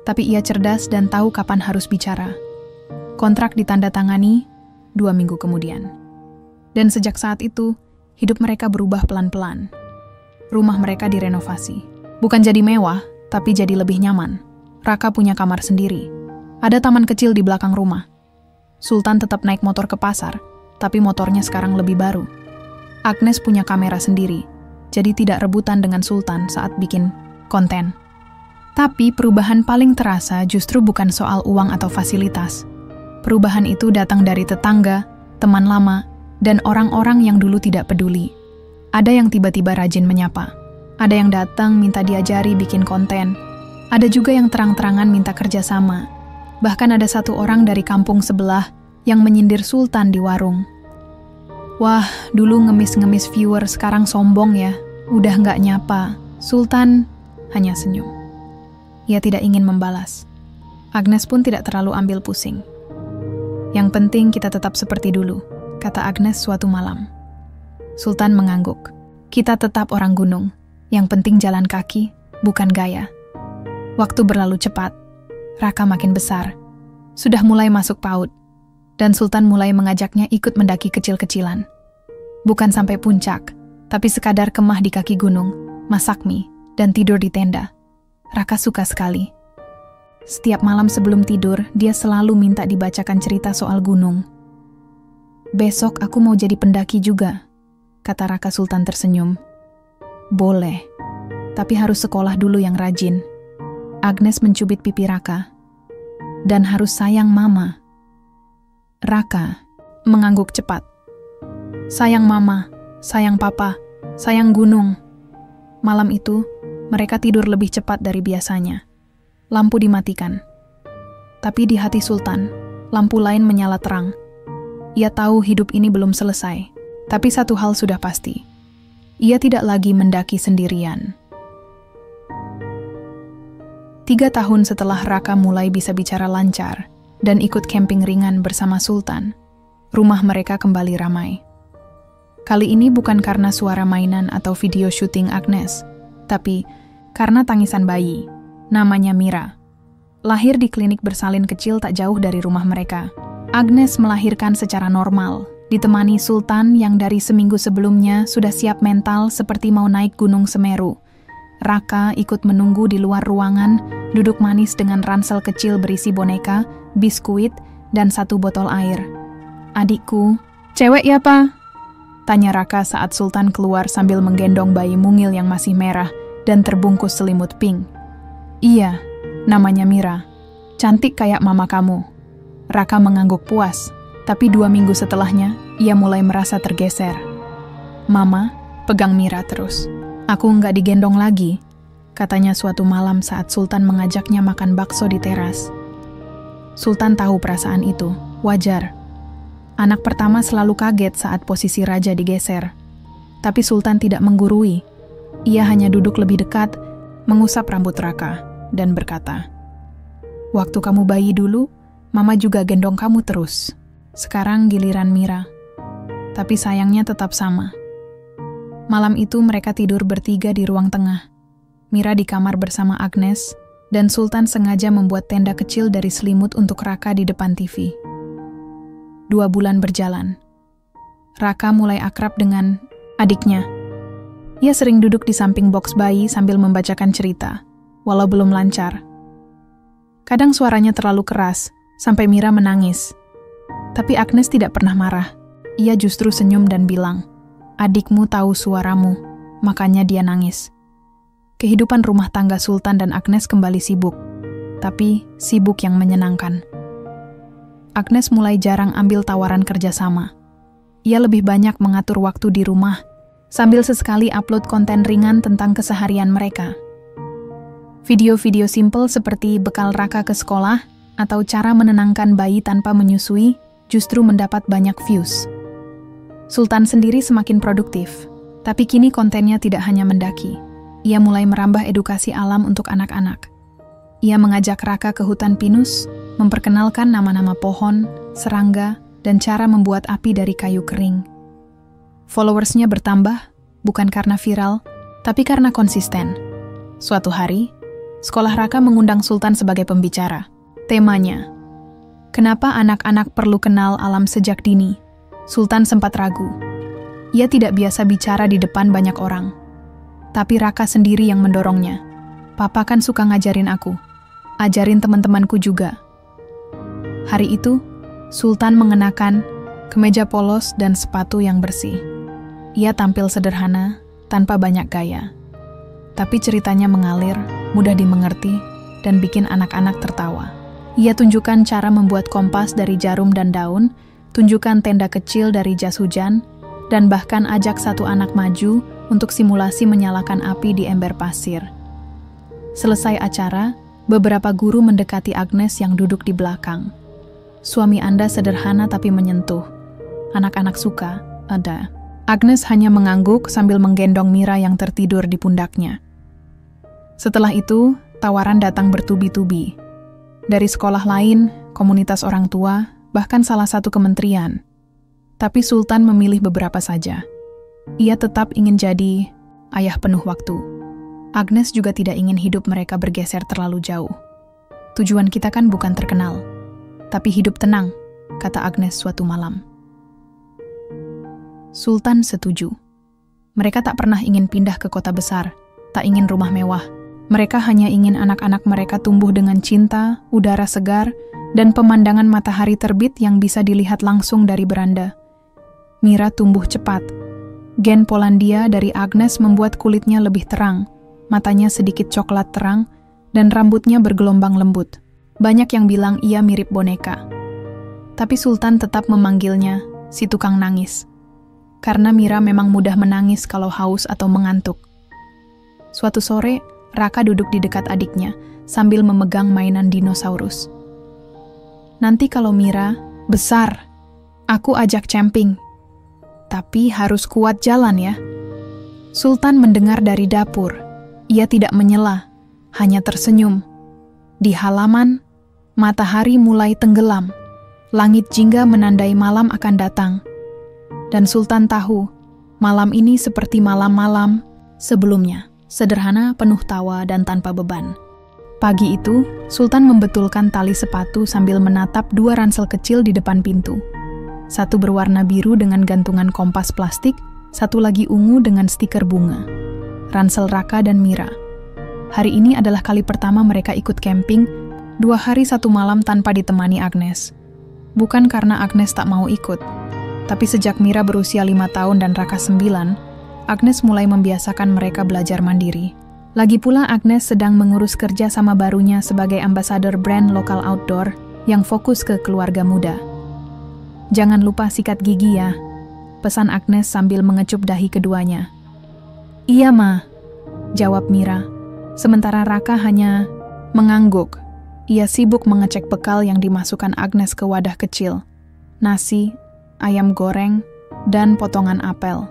tapi ia cerdas dan tahu kapan harus bicara. Kontrak ditandatangani 2 minggu kemudian. Dan sejak saat itu, hidup mereka berubah pelan-pelan. Rumah mereka direnovasi. Bukan jadi mewah, tapi jadi lebih nyaman. Raka punya kamar sendiri. Ada taman kecil di belakang rumah. Sultan tetap naik motor ke pasar, tapi motornya sekarang lebih baru. Agnes punya kamera sendiri, jadi tidak rebutan dengan Sultan saat bikin konten. Tapi perubahan paling terasa justru bukan soal uang atau fasilitas. Perubahan itu datang dari tetangga, teman lama, dan orang-orang yang dulu tidak peduli. Ada yang tiba-tiba rajin menyapa. Ada yang datang minta diajari bikin konten. Ada juga yang terang-terangan minta kerjasama. Bahkan ada satu orang dari kampung sebelah yang menyindir Sultan di warung. "Wah, dulu ngemis-ngemis viewer, sekarang sombong ya. Udah nggak nyapa." Sultan hanya senyum. Ia tidak ingin membalas. Agnes pun tidak terlalu ambil pusing. "Yang penting kita tetap seperti dulu," kata Agnes suatu malam. Sultan mengangguk. "Kita tetap orang gunung. Yang penting jalan kaki, bukan gaya." Waktu berlalu cepat. Raka makin besar. Sudah mulai masuk PAUD. Dan Sultan mulai mengajaknya ikut mendaki kecil-kecilan. Bukan sampai puncak, tapi sekadar kemah di kaki gunung, masak mie, dan tidur di tenda. Raka suka sekali. Setiap malam sebelum tidur, dia selalu minta dibacakan cerita soal gunung. "Besok aku mau jadi pendaki juga," kata Raka. Sultan tersenyum. "Boleh, tapi harus sekolah dulu yang rajin." Agnes mencubit pipi Raka. "Dan harus sayang mama." Raka mengangguk cepat. "Sayang mama, sayang papa, sayang gunung." Malam itu, mereka tidur lebih cepat dari biasanya. Lampu dimatikan. Tapi di hati Sultan, lampu lain menyala terang. Ia tahu hidup ini belum selesai, tapi satu hal sudah pasti. Ia tidak lagi mendaki sendirian. 3 tahun setelah Raka mulai bisa bicara lancar dan ikut camping ringan bersama Sultan, rumah mereka kembali ramai. Kali ini bukan karena suara mainan atau video syuting Agnes, tapi karena tangisan bayi, namanya Mira. Lahir di klinik bersalin kecil tak jauh dari rumah mereka. Agnes melahirkan secara normal, ditemani Sultan yang dari seminggu sebelumnya sudah siap mental seperti mau naik Gunung Semeru. Raka ikut menunggu di luar ruangan, duduk manis dengan ransel kecil berisi boneka, biskuit, dan 1 botol air. "Adikku, cewek ya, Pa?" tanya Raka saat Sultan keluar sambil menggendong bayi mungil yang masih merah dan terbungkus selimut pink. "Iya, namanya Mira. Cantik kayak mama kamu." Raka mengangguk puas, tapi 2 minggu setelahnya, ia mulai merasa tergeser. "Mama," pegang Mira terus. "Aku nggak digendong lagi. katanya suatu malam saat Sultan mengajaknya makan bakso di teras. Sultan tahu perasaan itu, wajar. Anak pertama selalu kaget saat posisi raja digeser. Tapi Sultan tidak menggurui. Ia hanya duduk lebih dekat, mengusap rambut Raka, dan berkata, "Waktu kamu bayi dulu, Mama juga gendong kamu terus. Sekarang giliran Mira." Tapi sayangnya tetap sama. Malam itu mereka tidur bertiga di ruang tengah. Mira di kamar bersama Agnes, dan Sultan sengaja membuat tenda kecil dari selimut untuk Raka di depan TV. 2 bulan berjalan. Raka mulai akrab dengan adiknya. Ia sering duduk di samping box bayi sambil membacakan cerita, walau belum lancar. Kadang suaranya terlalu keras, sampai Mira menangis. Tapi Agnes tidak pernah marah. Ia justru senyum dan bilang, "Adikmu tahu suaramu, makanya dia nangis." Kehidupan rumah tangga Sultan dan Agnes kembali sibuk, tapi sibuk yang menyenangkan. Agnes mulai jarang ambil tawaran kerjasama. Ia lebih banyak mengatur waktu di rumah, sambil sesekali upload konten ringan tentang keseharian mereka. Video-video simpel seperti bekal Raka ke sekolah atau cara menenangkan bayi tanpa menyusui justru mendapat banyak views. Sultan sendiri semakin produktif, tapi kini kontennya tidak hanya mendaki. Ia mulai merambah edukasi alam untuk anak-anak. Ia mengajak Raka ke hutan pinus, memperkenalkan nama-nama pohon, serangga, dan cara membuat api dari kayu kering. Followersnya bertambah, bukan karena viral, tapi karena konsisten. Suatu hari, sekolah Raka mengundang Sultan sebagai pembicara. Temanya, "Kenapa anak-anak perlu kenal alam sejak dini?" Sultan sempat ragu. Ia tidak biasa bicara di depan banyak orang. Tapi Raka sendiri yang mendorongnya. "Papa kan suka ngajarin aku. Ajarin teman-temanku juga." Hari itu, Sultan mengenakan kemeja polos dan sepatu yang bersih. Ia tampil sederhana, tanpa banyak gaya. Tapi ceritanya mengalir, mudah dimengerti, dan bikin anak-anak tertawa. Ia tunjukkan cara membuat kompas dari jarum dan daun, tunjukkan tenda kecil dari jas hujan, dan bahkan ajak satu anak maju untuk simulasi menyalakan api di ember pasir. Selesai acara, beberapa guru mendekati Agnes yang duduk di belakang. "Suami Anda sederhana tapi menyentuh. Anak-anak suka, ada." Agnes hanya mengangguk sambil menggendong Mira yang tertidur di pundaknya. Setelah itu, tawaran datang bertubi-tubi. Dari sekolah lain, komunitas orang tua, bahkan salah satu kementerian. Tapi Sultan memilih beberapa saja. Ia tetap ingin jadi ayah penuh waktu. Agnes juga tidak ingin hidup mereka bergeser terlalu jauh. "Tujuan kita kan bukan terkenal, tapi hidup tenang," kata Agnes suatu malam. Sultan setuju. Mereka tak pernah ingin pindah ke kota besar, tak ingin rumah mewah. Mereka hanya ingin anak-anak mereka tumbuh dengan cinta, udara segar, dan pemandangan matahari terbit yang bisa dilihat langsung dari beranda. Mira tumbuh cepat. Gen Polandia dari Agnes membuat kulitnya lebih terang, matanya sedikit coklat terang, dan rambutnya bergelombang lembut. Banyak yang bilang ia mirip boneka. Tapi Sultan tetap memanggilnya si tukang nangis. Karena Mira memang mudah menangis kalau haus atau mengantuk. Suatu sore, Raka duduk di dekat adiknya sambil memegang mainan dinosaurus. "Nanti kalau Mira besar, aku ajak camping. Tapi harus kuat jalan ya." Sultan mendengar dari dapur. Ia tidak menyela, hanya tersenyum. Di halaman, matahari mulai tenggelam. Langit jingga menandai malam akan datang. Dan Sultan tahu, malam ini seperti malam-malam sebelumnya. Sederhana, penuh tawa, dan tanpa beban. Pagi itu, Sultan membetulkan tali sepatu sambil menatap 2 ransel kecil di depan pintu. Satu berwarna biru dengan gantungan kompas plastik, satu lagi ungu dengan stiker bunga. Ransel Raka dan Mira. Hari ini adalah kali pertama mereka ikut camping, 2 hari 1 malam tanpa ditemani Agnes. Bukan karena Agnes tak mau ikut, tapi sejak Mira berusia 5 tahun dan Raka 9, Agnes mulai membiasakan mereka belajar mandiri. Lagi pula Agnes sedang mengurus kerja sama barunya sebagai ambasador brand lokal outdoor yang fokus ke keluarga muda. "Jangan lupa sikat gigi ya," pesan Agnes sambil mengecup dahi keduanya. "Iya, Ma," jawab Mira. Sementara Raka hanya mengangguk. Ia sibuk mengecek bekal yang dimasukkan Agnes ke wadah kecil. Nasi, ayam goreng, dan potongan apel.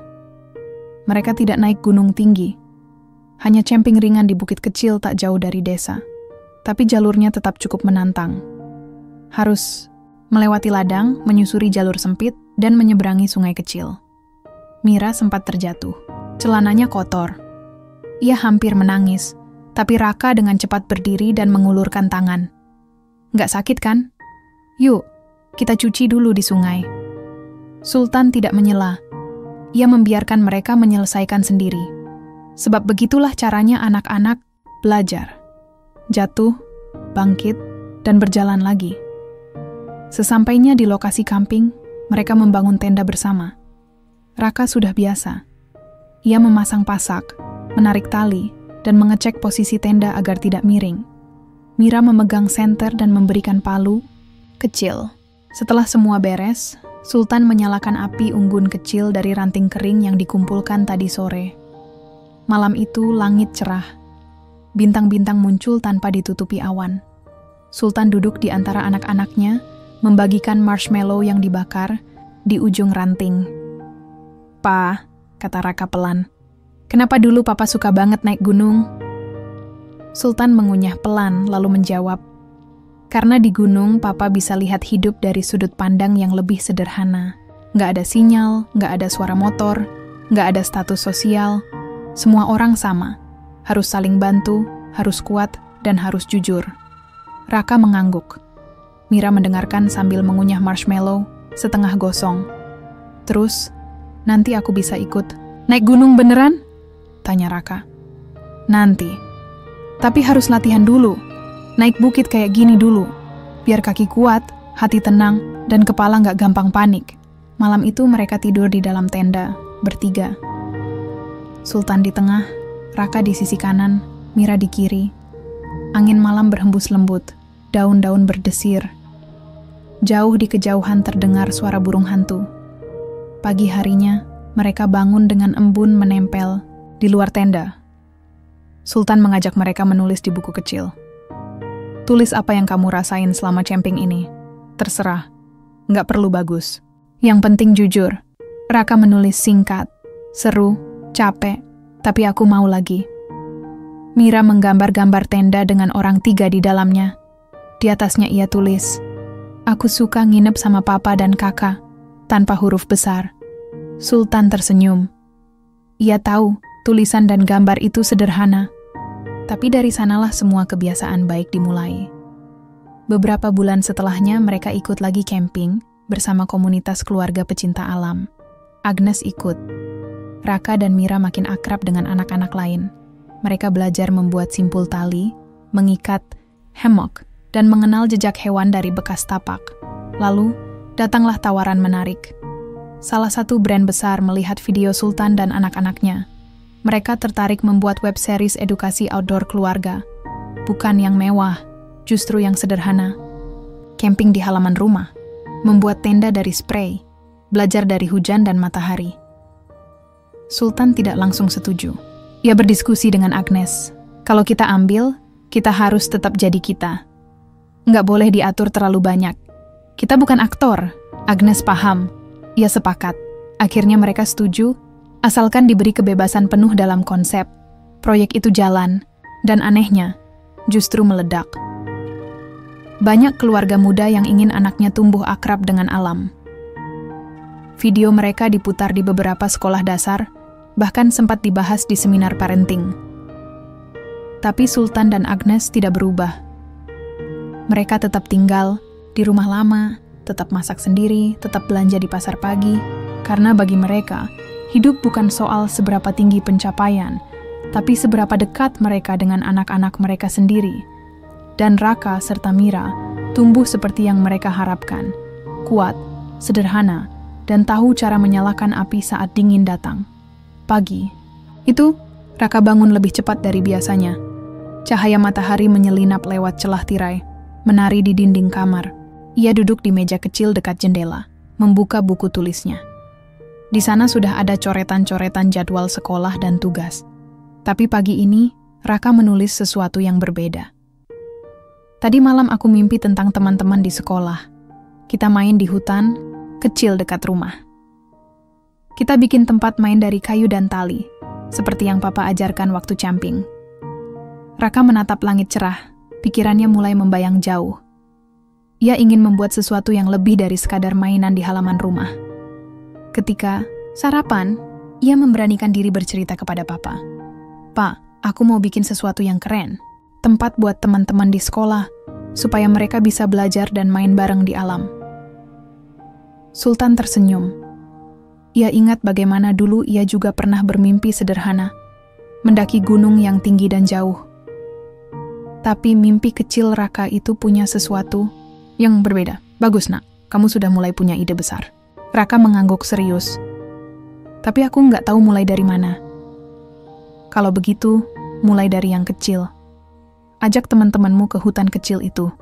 Mereka tidak naik gunung tinggi. Hanya camping ringan di bukit kecil tak jauh dari desa. Tapi jalurnya tetap cukup menantang. Harus melewati ladang, menyusuri jalur sempit, dan menyeberangi sungai kecil. Mira sempat terjatuh. Celananya kotor. Ia hampir menangis, tapi Raka dengan cepat berdiri dan mengulurkan tangan. Nggak sakit kan? Yuk, kita cuci dulu di sungai. Sultan tidak menyela. Ia membiarkan mereka menyelesaikan sendiri. Sebab begitulah caranya anak-anak belajar. Jatuh, bangkit, dan berjalan lagi. Sesampainya di lokasi camping, mereka membangun tenda bersama. Raka sudah biasa. Ia memasang pasak, menarik tali, dan mengecek posisi tenda agar tidak miring. Mira memegang senter dan memberikan palu kecil. Setelah semua beres, Sultan menyalakan api unggun kecil dari ranting kering yang dikumpulkan tadi sore. Malam itu langit cerah. Bintang-bintang muncul tanpa ditutupi awan. Sultan duduk di antara anak-anaknya, membagikan marshmallow yang dibakar di ujung ranting. "Pa," kata Raka pelan, "kenapa dulu Papa suka banget naik gunung?" Sultan mengunyah pelan lalu menjawab, "Karena di gunung Papa bisa lihat hidup dari sudut pandang yang lebih sederhana. Nggak ada sinyal, nggak ada suara motor, nggak ada status sosial. Semua orang sama, harus saling bantu, harus kuat, dan harus jujur." Raka mengangguk. Mira mendengarkan sambil mengunyah marshmallow setengah gosong. "Terus, nanti aku bisa ikut naik gunung beneran?" tanya Raka. "Nanti. Tapi harus latihan dulu. Naik bukit kayak gini dulu. Biar kaki kuat, hati tenang, dan kepala nggak gampang panik." Malam itu mereka tidur di dalam tenda, bertiga. Sultan di tengah, Raka di sisi kanan, Mira di kiri. Angin malam berhembus lembut, daun-daun berdesir. Jauh di kejauhan terdengar suara burung hantu. Pagi harinya, mereka bangun dengan embun menempel di luar tenda. Sultan mengajak mereka menulis di buku kecil. "Tulis apa yang kamu rasain selama camping ini. Terserah, nggak perlu bagus. Yang penting jujur." Raka menulis singkat, seru, capek, tapi aku mau lagi. Mira menggambar-gambar tenda dengan orang 3 di dalamnya. Di atasnya ia tulis, "Aku suka nginep sama Papa dan Kakak," tanpa huruf besar. Sultan tersenyum. Ia tahu tulisan dan gambar itu sederhana, tapi dari sanalah semua kebiasaan baik dimulai. Beberapa bulan setelahnya mereka ikut lagi camping bersama komunitas keluarga pecinta alam. Agnes ikut. Raka dan Mira makin akrab dengan anak-anak lain. Mereka belajar membuat simpul tali, mengikat hammock, dan mengenal jejak hewan dari bekas tapak. Lalu, datanglah tawaran menarik. Salah satu brand besar melihat video Sultan dan anak-anaknya. Mereka tertarik membuat web series edukasi outdoor keluarga. Bukan yang mewah, justru yang sederhana. Camping di halaman rumah, membuat tenda dari spray, belajar dari hujan dan matahari. Sultan tidak langsung setuju. Ia berdiskusi dengan Agnes. "Kalau kita ambil, kita harus tetap jadi kita. Nggak boleh diatur terlalu banyak. Kita bukan aktor." Agnes paham. Ia sepakat. Akhirnya mereka setuju, asalkan diberi kebebasan penuh dalam konsep. Proyek itu jalan, dan anehnya, justru meledak. Banyak keluarga muda yang ingin anaknya tumbuh akrab dengan alam. Video mereka diputar di beberapa sekolah dasar, bahkan sempat dibahas di seminar parenting. Tapi Sultan dan Agnes tidak berubah. Mereka tetap tinggal di rumah lama, tetap masak sendiri, tetap belanja di pasar pagi, karena bagi mereka, hidup bukan soal seberapa tinggi pencapaian, tapi seberapa dekat mereka dengan anak-anak mereka sendiri. Dan Raka serta Mira tumbuh seperti yang mereka harapkan, kuat, sederhana, dan tahu cara menyalakan api saat dingin datang. Pagi itu, Raka bangun lebih cepat dari biasanya. Cahaya matahari menyelinap lewat celah tirai, menari di dinding kamar. Ia duduk di meja kecil dekat jendela, membuka buku tulisnya. Di sana sudah ada coretan-coretan jadwal sekolah dan tugas. Tapi pagi ini, Raka menulis sesuatu yang berbeda. Tadi malam aku mimpi tentang teman-teman di sekolah. Kita main di hutan kecil dekat rumah. Kita bikin tempat main dari kayu dan tali, seperti yang Papa ajarkan waktu camping. Raka menatap langit cerah, pikirannya mulai membayang jauh. Ia ingin membuat sesuatu yang lebih dari sekadar mainan di halaman rumah. Ketika sarapan, ia memberanikan diri bercerita kepada Papa. "Pak, aku mau bikin sesuatu yang keren. Tempat buat teman-teman di sekolah, supaya mereka bisa belajar dan main bareng di alam." Sultan tersenyum. Ia ingat bagaimana dulu ia juga pernah bermimpi sederhana, mendaki gunung yang tinggi dan jauh. Tapi mimpi kecil Raka itu punya sesuatu yang berbeda. "Bagus, Nak. Kamu sudah mulai punya ide besar." Raka mengangguk serius. "Tapi aku nggak tahu mulai dari mana." "Kalau begitu, mulai dari yang kecil. Ajak teman-temanmu ke hutan kecil itu.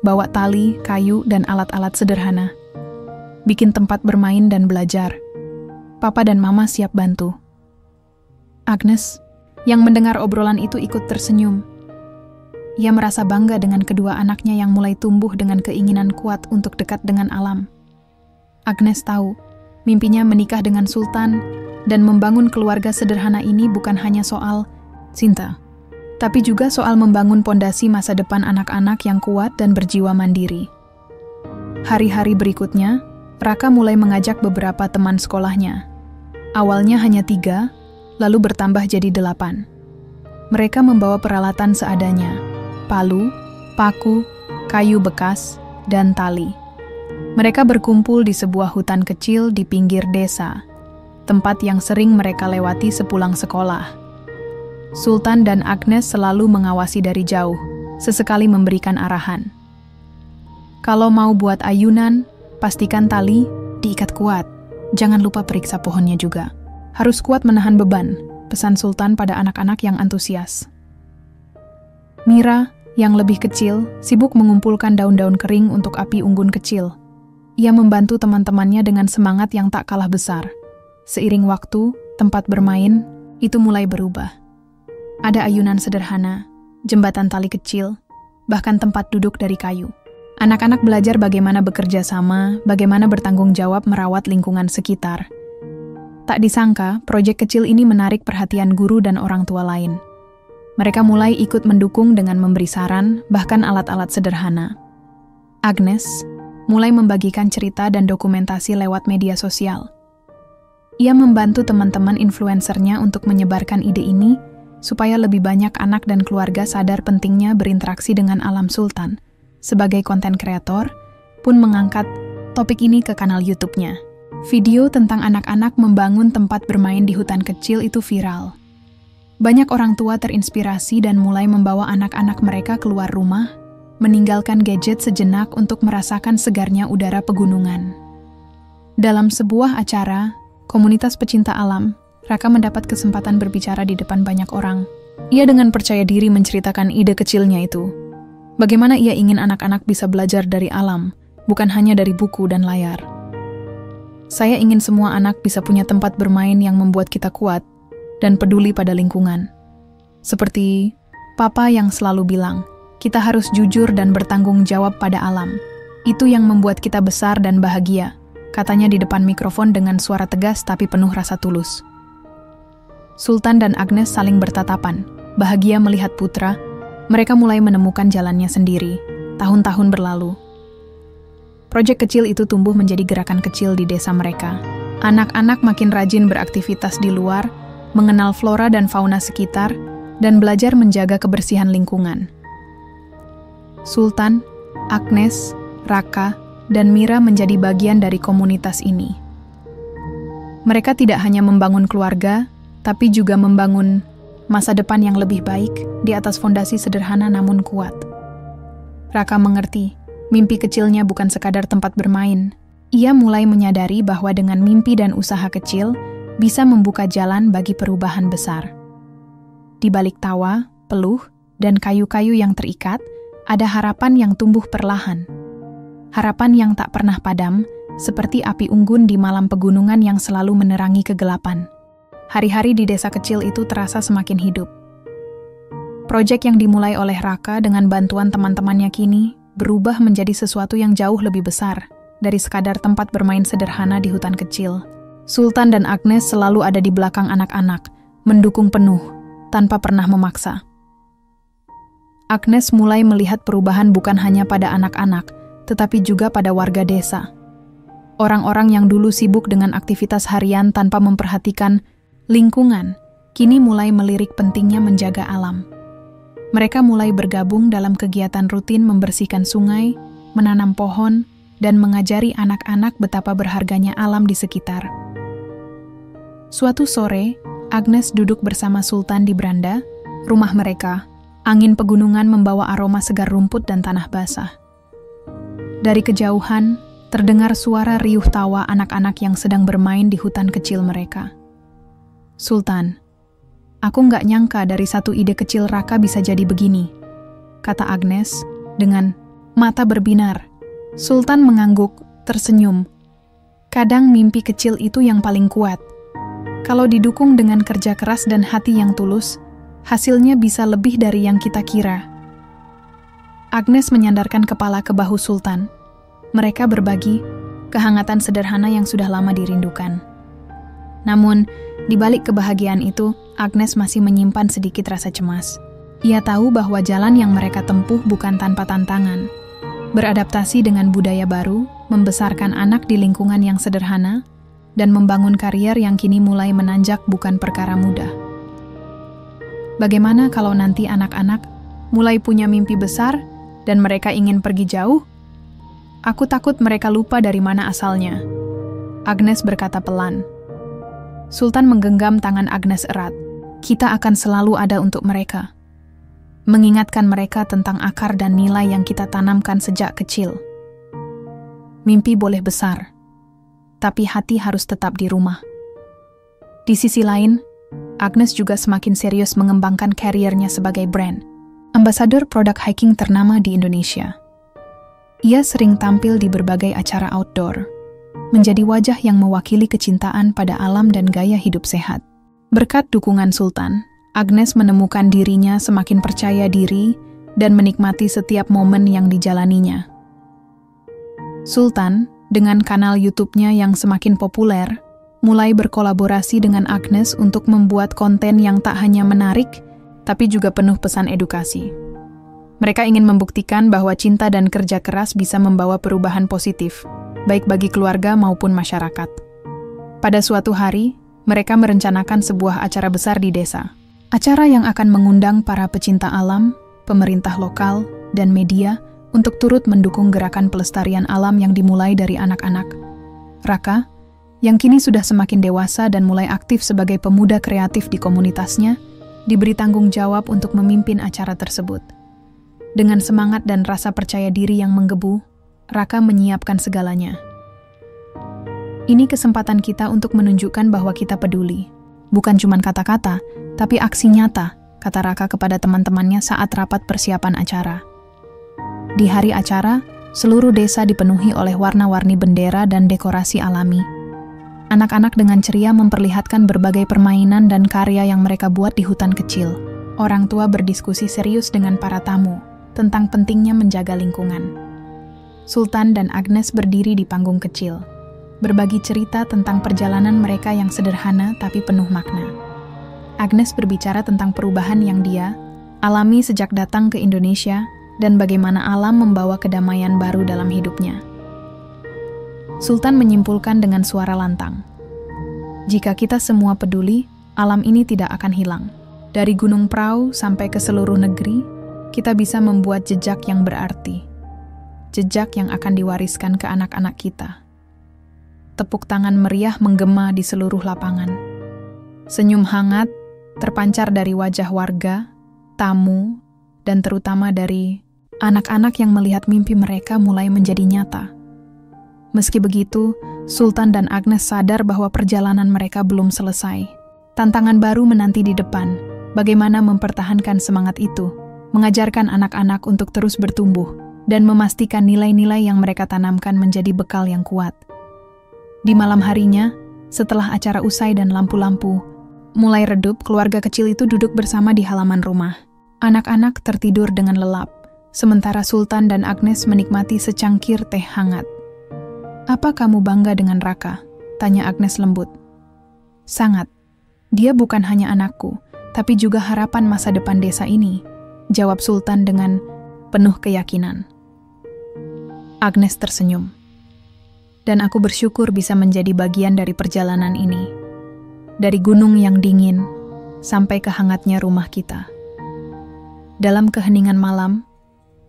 Bawa tali, kayu, dan alat-alat sederhana. Bikin tempat bermain dan belajar. Papa dan Mama siap bantu." Agnes, yang mendengar obrolan itu ikut tersenyum. Ia merasa bangga dengan kedua anaknya yang mulai tumbuh dengan keinginan kuat untuk dekat dengan alam. Agnes tahu, mimpinya menikah dengan Sultan dan membangun keluarga sederhana ini bukan hanya soal cinta, tapi juga soal membangun pondasi masa depan anak-anak yang kuat dan berjiwa mandiri. Hari-hari berikutnya, Raka mulai mengajak beberapa teman sekolahnya. Awalnya hanya 3, lalu bertambah jadi 8. Mereka membawa peralatan seadanya, palu, paku, kayu bekas, dan tali. Mereka berkumpul di sebuah hutan kecil di pinggir desa, tempat yang sering mereka lewati sepulang sekolah. Sultan dan Agnes selalu mengawasi dari jauh, sesekali memberikan arahan. "Kalau mau buat ayunan, pastikan tali diikat kuat. Jangan lupa periksa pohonnya juga. Harus kuat menahan beban," pesan Sultan pada anak-anak yang antusias. Mira, yang lebih kecil, sibuk mengumpulkan daun-daun kering untuk api unggun kecil. Ia membantu teman-temannya dengan semangat yang tak kalah besar. Seiring waktu, tempat bermain itu mulai berubah. Ada ayunan sederhana, jembatan tali kecil, bahkan tempat duduk dari kayu. Anak-anak belajar bagaimana bekerja sama, bagaimana bertanggung jawab merawat lingkungan sekitar. Tak disangka, proyek kecil ini menarik perhatian guru dan orang tua lain. Mereka mulai ikut mendukung dengan memberi saran, bahkan alat-alat sederhana. Agnes mulai membagikan cerita dan dokumentasi lewat media sosial. Ia membantu teman-teman influencernya untuk menyebarkan ide ini, supaya lebih banyak anak dan keluarga sadar pentingnya berinteraksi dengan alam Sultan. Sebagai konten kreator, pun mengangkat topik ini ke kanal YouTube-nya. Video tentang anak-anak membangun tempat bermain di hutan kecil itu viral. Banyak orang tua terinspirasi dan mulai membawa anak-anak mereka keluar rumah, meninggalkan gadget sejenak untuk merasakan segarnya udara pegunungan. Dalam sebuah acara, komunitas pecinta alam, Raka mendapat kesempatan berbicara di depan banyak orang. Ia dengan percaya diri menceritakan ide kecilnya itu. Bagaimana ia ingin anak-anak bisa belajar dari alam, bukan hanya dari buku dan layar. "Saya ingin semua anak bisa punya tempat bermain yang membuat kita kuat dan peduli pada lingkungan. Seperti Papa yang selalu bilang, kita harus jujur dan bertanggung jawab pada alam. Itu yang membuat kita besar dan bahagia," katanya di depan mikrofon dengan suara tegas tapi penuh rasa tulus. Sultan dan Agnes saling bertatapan, bahagia melihat putra. Mereka mulai menemukan jalannya sendiri. Tahun-tahun berlalu. Proyek kecil itu tumbuh menjadi gerakan kecil di desa mereka. Anak-anak makin rajin beraktivitas di luar, mengenal flora dan fauna sekitar, dan belajar menjaga kebersihan lingkungan. Sultan, Agnes, Raka, dan Mira menjadi bagian dari komunitas ini. Mereka tidak hanya membangun keluarga, tapi juga membangun masa depan yang lebih baik di atas fondasi sederhana namun kuat. Raka mengerti, mimpi kecilnya bukan sekadar tempat bermain. Ia mulai menyadari bahwa dengan mimpi dan usaha kecil, bisa membuka jalan bagi perubahan besar. Di balik tawa, peluh, dan kayu-kayu yang terikat, ada harapan yang tumbuh perlahan. Harapan yang tak pernah padam, seperti api unggun di malam pegunungan yang selalu menerangi kegelapan. Hari-hari di desa kecil itu terasa semakin hidup. Proyek yang dimulai oleh Raka dengan bantuan teman-temannya kini berubah menjadi sesuatu yang jauh lebih besar dari sekadar tempat bermain sederhana di hutan kecil. Sultan dan Agnes selalu ada di belakang anak-anak, mendukung penuh, tanpa pernah memaksa. Agnes mulai melihat perubahan bukan hanya pada anak-anak, tetapi juga pada warga desa. Orang-orang yang dulu sibuk dengan aktivitas harian tanpa memperhatikan lingkungan, kini mulai melirik pentingnya menjaga alam. Mereka mulai bergabung dalam kegiatan rutin membersihkan sungai, menanam pohon, dan mengajari anak-anak betapa berharganya alam di sekitar. Suatu sore, Agnes duduk bersama Sultan di beranda, rumah mereka. Angin pegunungan membawa aroma segar rumput dan tanah basah. Dari kejauhan, terdengar suara riuh tawa anak-anak yang sedang bermain di hutan kecil mereka. "Sultan, aku nggak nyangka dari satu ide kecil Raka bisa jadi begini," kata Agnes dengan mata berbinar. Sultan mengangguk, tersenyum. Kadang mimpi kecil itu yang paling kuat. Kalau didukung dengan kerja keras dan hati yang tulus, hasilnya bisa lebih dari yang kita kira. Agnes menyandarkan kepala ke bahu Sultan. Mereka berbagi kehangatan sederhana yang sudah lama dirindukan. Namun, di balik kebahagiaan itu, Agnes masih menyimpan sedikit rasa cemas. Ia tahu bahwa jalan yang mereka tempuh bukan tanpa tantangan. Beradaptasi dengan budaya baru, membesarkan anak di lingkungan yang sederhana, dan membangun karier yang kini mulai menanjak bukan perkara mudah. Bagaimana kalau nanti anak-anak mulai punya mimpi besar dan mereka ingin pergi jauh? Aku takut mereka lupa dari mana asalnya. Agnes berkata pelan. Sultan menggenggam tangan Agnes erat. Kita akan selalu ada untuk mereka. Mengingatkan mereka tentang akar dan nilai yang kita tanamkan sejak kecil. Mimpi boleh besar, tapi hati harus tetap di rumah. Di sisi lain, Agnes juga semakin serius mengembangkan kariernya sebagai brand, ambasador produk hiking ternama di Indonesia. Ia sering tampil di berbagai acara outdoor, menjadi wajah yang mewakili kecintaan pada alam dan gaya hidup sehat. Berkat dukungan Sultan, Agnes menemukan dirinya semakin percaya diri dan menikmati setiap momen yang dijalaninya. Sultan, dengan kanal YouTube-nya yang semakin populer, mulai berkolaborasi dengan Agnes untuk membuat konten yang tak hanya menarik, tapi juga penuh pesan edukasi. Mereka ingin membuktikan bahwa cinta dan kerja keras bisa membawa perubahan positif, baik bagi keluarga maupun masyarakat. Pada suatu hari, mereka merencanakan sebuah acara besar di desa. Acara yang akan mengundang para pecinta alam, pemerintah lokal, dan media untuk turut mendukung gerakan pelestarian alam yang dimulai dari anak-anak. Raka, yang kini sudah semakin dewasa dan mulai aktif sebagai pemuda kreatif di komunitasnya, diberi tanggung jawab untuk memimpin acara tersebut. Dengan semangat dan rasa percaya diri yang menggebu, Raka menyiapkan segalanya. Ini kesempatan kita untuk menunjukkan bahwa kita peduli. Bukan cuma kata-kata, tapi aksi nyata, kata Raka kepada teman-temannya saat rapat persiapan acara. Di hari acara, seluruh desa dipenuhi oleh warna-warni bendera dan dekorasi alami. Anak-anak dengan ceria memperlihatkan berbagai permainan dan karya yang mereka buat di hutan kecil. Orang tua berdiskusi serius dengan para tamu tentang pentingnya menjaga lingkungan. Sultan dan Agnes berdiri di panggung kecil, berbagi cerita tentang perjalanan mereka yang sederhana tapi penuh makna. Agnes berbicara tentang perubahan yang dia alami sejak datang ke Indonesia dan bagaimana alam membawa kedamaian baru dalam hidupnya. Sultan menyimpulkan dengan suara lantang, jika kita semua peduli, alam ini tidak akan hilang. Dari Gunung Prau sampai ke seluruh negeri, kita bisa membuat jejak yang berarti. Jejak yang akan diwariskan ke anak-anak kita. Tepuk tangan meriah menggema di seluruh lapangan. Senyum hangat terpancar dari wajah warga, tamu, dan terutama dari anak-anak yang melihat mimpi mereka mulai menjadi nyata. Meski begitu, Sultan dan Agnes sadar bahwa perjalanan mereka belum selesai. Tantangan baru menanti di depan. Bagaimana mempertahankan semangat itu, mengajarkan anak-anak untuk terus bertumbuh, dan memastikan nilai-nilai yang mereka tanamkan menjadi bekal yang kuat. Di malam harinya, setelah acara usai dan lampu-lampu mulai redup, keluarga kecil itu duduk bersama di halaman rumah. Anak-anak tertidur dengan lelap, sementara Sultan dan Agnes menikmati secangkir teh hangat. "Apa kamu bangga dengan Raka?" tanya Agnes lembut. "Sangat. Dia bukan hanya anakku, tapi juga harapan masa depan desa ini," jawab Sultan dengan penuh keyakinan. Agnes tersenyum. "Dan aku bersyukur bisa menjadi bagian dari perjalanan ini. Dari gunung yang dingin, sampai ke hangatnya rumah kita." Dalam keheningan malam,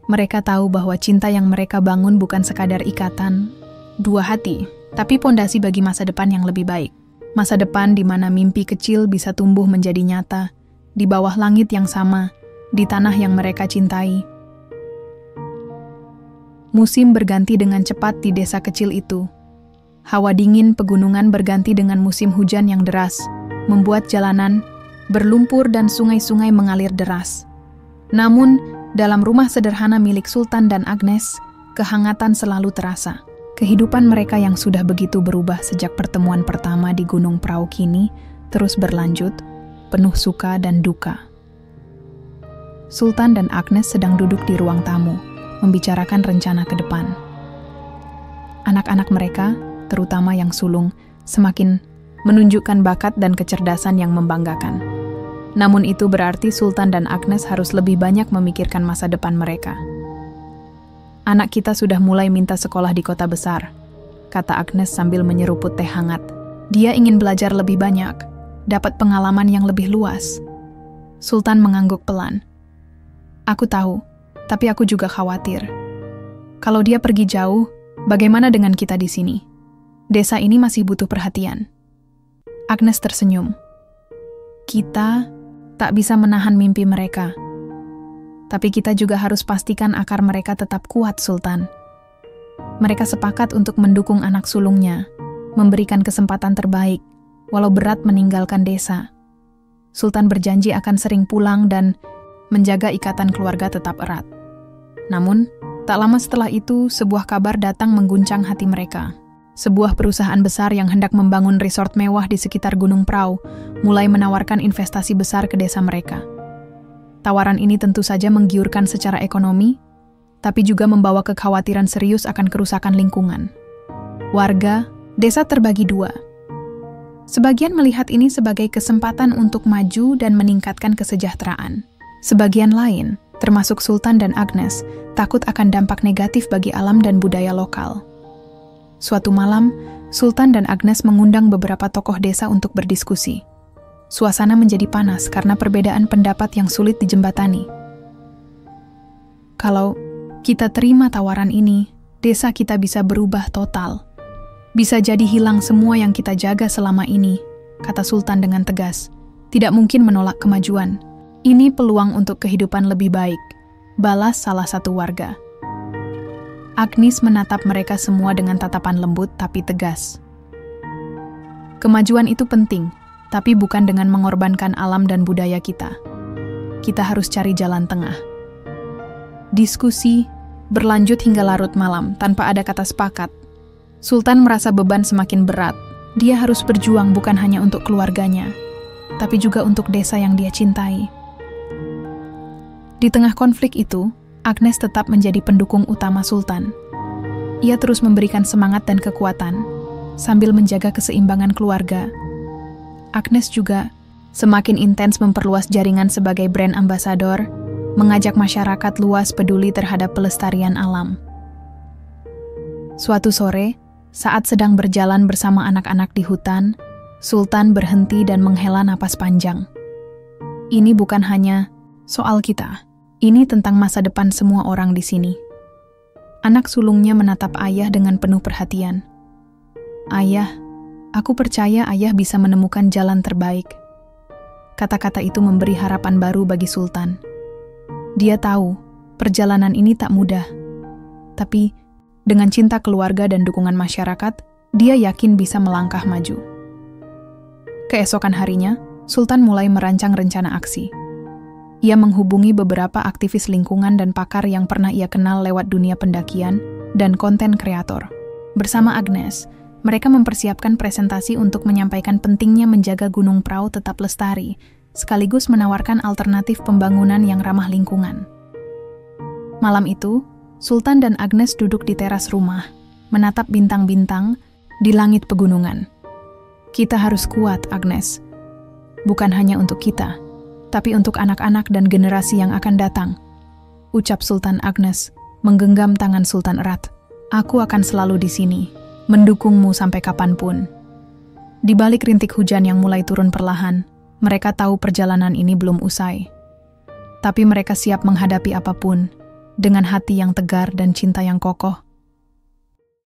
mereka tahu bahwa cinta yang mereka bangun bukan sekadar ikatan dua hati, tapi pondasi bagi masa depan yang lebih baik. Masa depan di mana mimpi kecil bisa tumbuh menjadi nyata, di bawah langit yang sama, di tanah yang mereka cintai. Musim berganti dengan cepat di desa kecil itu. Hawa dingin pegunungan berganti dengan musim hujan yang deras, membuat jalanan berlumpur dan sungai-sungai mengalir deras. Namun, dalam rumah sederhana milik Sultan dan Agnes, kehangatan selalu terasa. Kehidupan mereka yang sudah begitu berubah sejak pertemuan pertama di Gunung Prau kini terus berlanjut, penuh suka dan duka. Sultan dan Agnes sedang duduk di ruang tamu, membicarakan rencana ke depan. Anak-anak mereka, terutama yang sulung, semakin menunjukkan bakat dan kecerdasan yang membanggakan. Namun itu berarti Sultan dan Agnes harus lebih banyak memikirkan masa depan mereka. "Anak kita sudah mulai minta sekolah di kota besar," kata Agnes sambil menyeruput teh hangat. "Dia ingin belajar lebih banyak, dapat pengalaman yang lebih luas." Sultan mengangguk pelan. "Aku tahu, tapi aku juga khawatir. Kalau dia pergi jauh, bagaimana dengan kita di sini? Desa ini masih butuh perhatian." Agnes tersenyum. "Kita tak bisa menahan mimpi mereka. Tapi kita juga harus pastikan akar mereka tetap kuat, Sultan." Mereka sepakat untuk mendukung anak sulungnya, memberikan kesempatan terbaik, walau berat meninggalkan desa. Sultan berjanji akan sering pulang dan menjaga ikatan keluarga tetap erat. Namun, tak lama setelah itu, sebuah kabar datang mengguncang hati mereka. Sebuah perusahaan besar yang hendak membangun resort mewah di sekitar Gunung Prau mulai menawarkan investasi besar ke desa mereka. Tawaran ini tentu saja menggiurkan secara ekonomi, tapi juga membawa kekhawatiran serius akan kerusakan lingkungan. Warga desa terbagi dua. Sebagian melihat ini sebagai kesempatan untuk maju dan meningkatkan kesejahteraan. Sebagian lain, termasuk Sultan dan Agnes, takut akan dampak negatif bagi alam dan budaya lokal. Suatu malam, Sultan dan Agnes mengundang beberapa tokoh desa untuk berdiskusi. Suasana menjadi panas karena perbedaan pendapat yang sulit dijembatani. "Kalau kita terima tawaran ini, desa kita bisa berubah total. Bisa jadi hilang semua yang kita jaga selama ini," kata Sultan dengan tegas. "Tidak mungkin menolak kemajuan. Ini peluang untuk kehidupan lebih baik," balas salah satu warga. Agnes menatap mereka semua dengan tatapan lembut tapi tegas. "Kemajuan itu penting, tapi bukan dengan mengorbankan alam dan budaya kita. Kita harus cari jalan tengah." Diskusi berlanjut hingga larut malam tanpa ada kata sepakat. Sultan merasa beban semakin berat. Dia harus berjuang bukan hanya untuk keluarganya, tapi juga untuk desa yang dia cintai. Di tengah konflik itu, Agnes tetap menjadi pendukung utama Sultan. Ia terus memberikan semangat dan kekuatan, sambil menjaga keseimbangan keluarga. Agnes juga semakin intens memperluas jaringan sebagai brand ambasador, mengajak masyarakat luas peduli terhadap pelestarian alam. Suatu sore, saat sedang berjalan bersama anak-anak di hutan, Sultan berhenti dan menghela napas panjang. "Ini bukan hanya soal kita. Ini tentang masa depan semua orang di sini." Anak sulungnya menatap ayah dengan penuh perhatian. "Ayah, aku percaya ayah bisa menemukan jalan terbaik." Kata-kata itu memberi harapan baru bagi Sultan. Dia tahu perjalanan ini tak mudah, tapi dengan cinta keluarga dan dukungan masyarakat, dia yakin bisa melangkah maju. Keesokan harinya, Sultan mulai merancang rencana aksi. Ia menghubungi beberapa aktivis lingkungan dan pakar yang pernah ia kenal lewat dunia pendakian dan konten kreator. Bersama Agnes, mereka mempersiapkan presentasi untuk menyampaikan pentingnya menjaga Gunung Prau tetap lestari sekaligus menawarkan alternatif pembangunan yang ramah lingkungan. Malam itu, Sultan dan Agnes duduk di teras rumah, menatap bintang-bintang di langit pegunungan. Kita harus kuat, Agnes. Bukan hanya untuk kita, tapi untuk anak-anak dan generasi yang akan datang, ucap Sultan Agnes, menggenggam tangan Sultan erat. Aku akan selalu di sini, mendukungmu sampai kapanpun. Di balik rintik hujan yang mulai turun perlahan, mereka tahu perjalanan ini belum usai. Tapi mereka siap menghadapi apapun, dengan hati yang tegar dan cinta yang kokoh.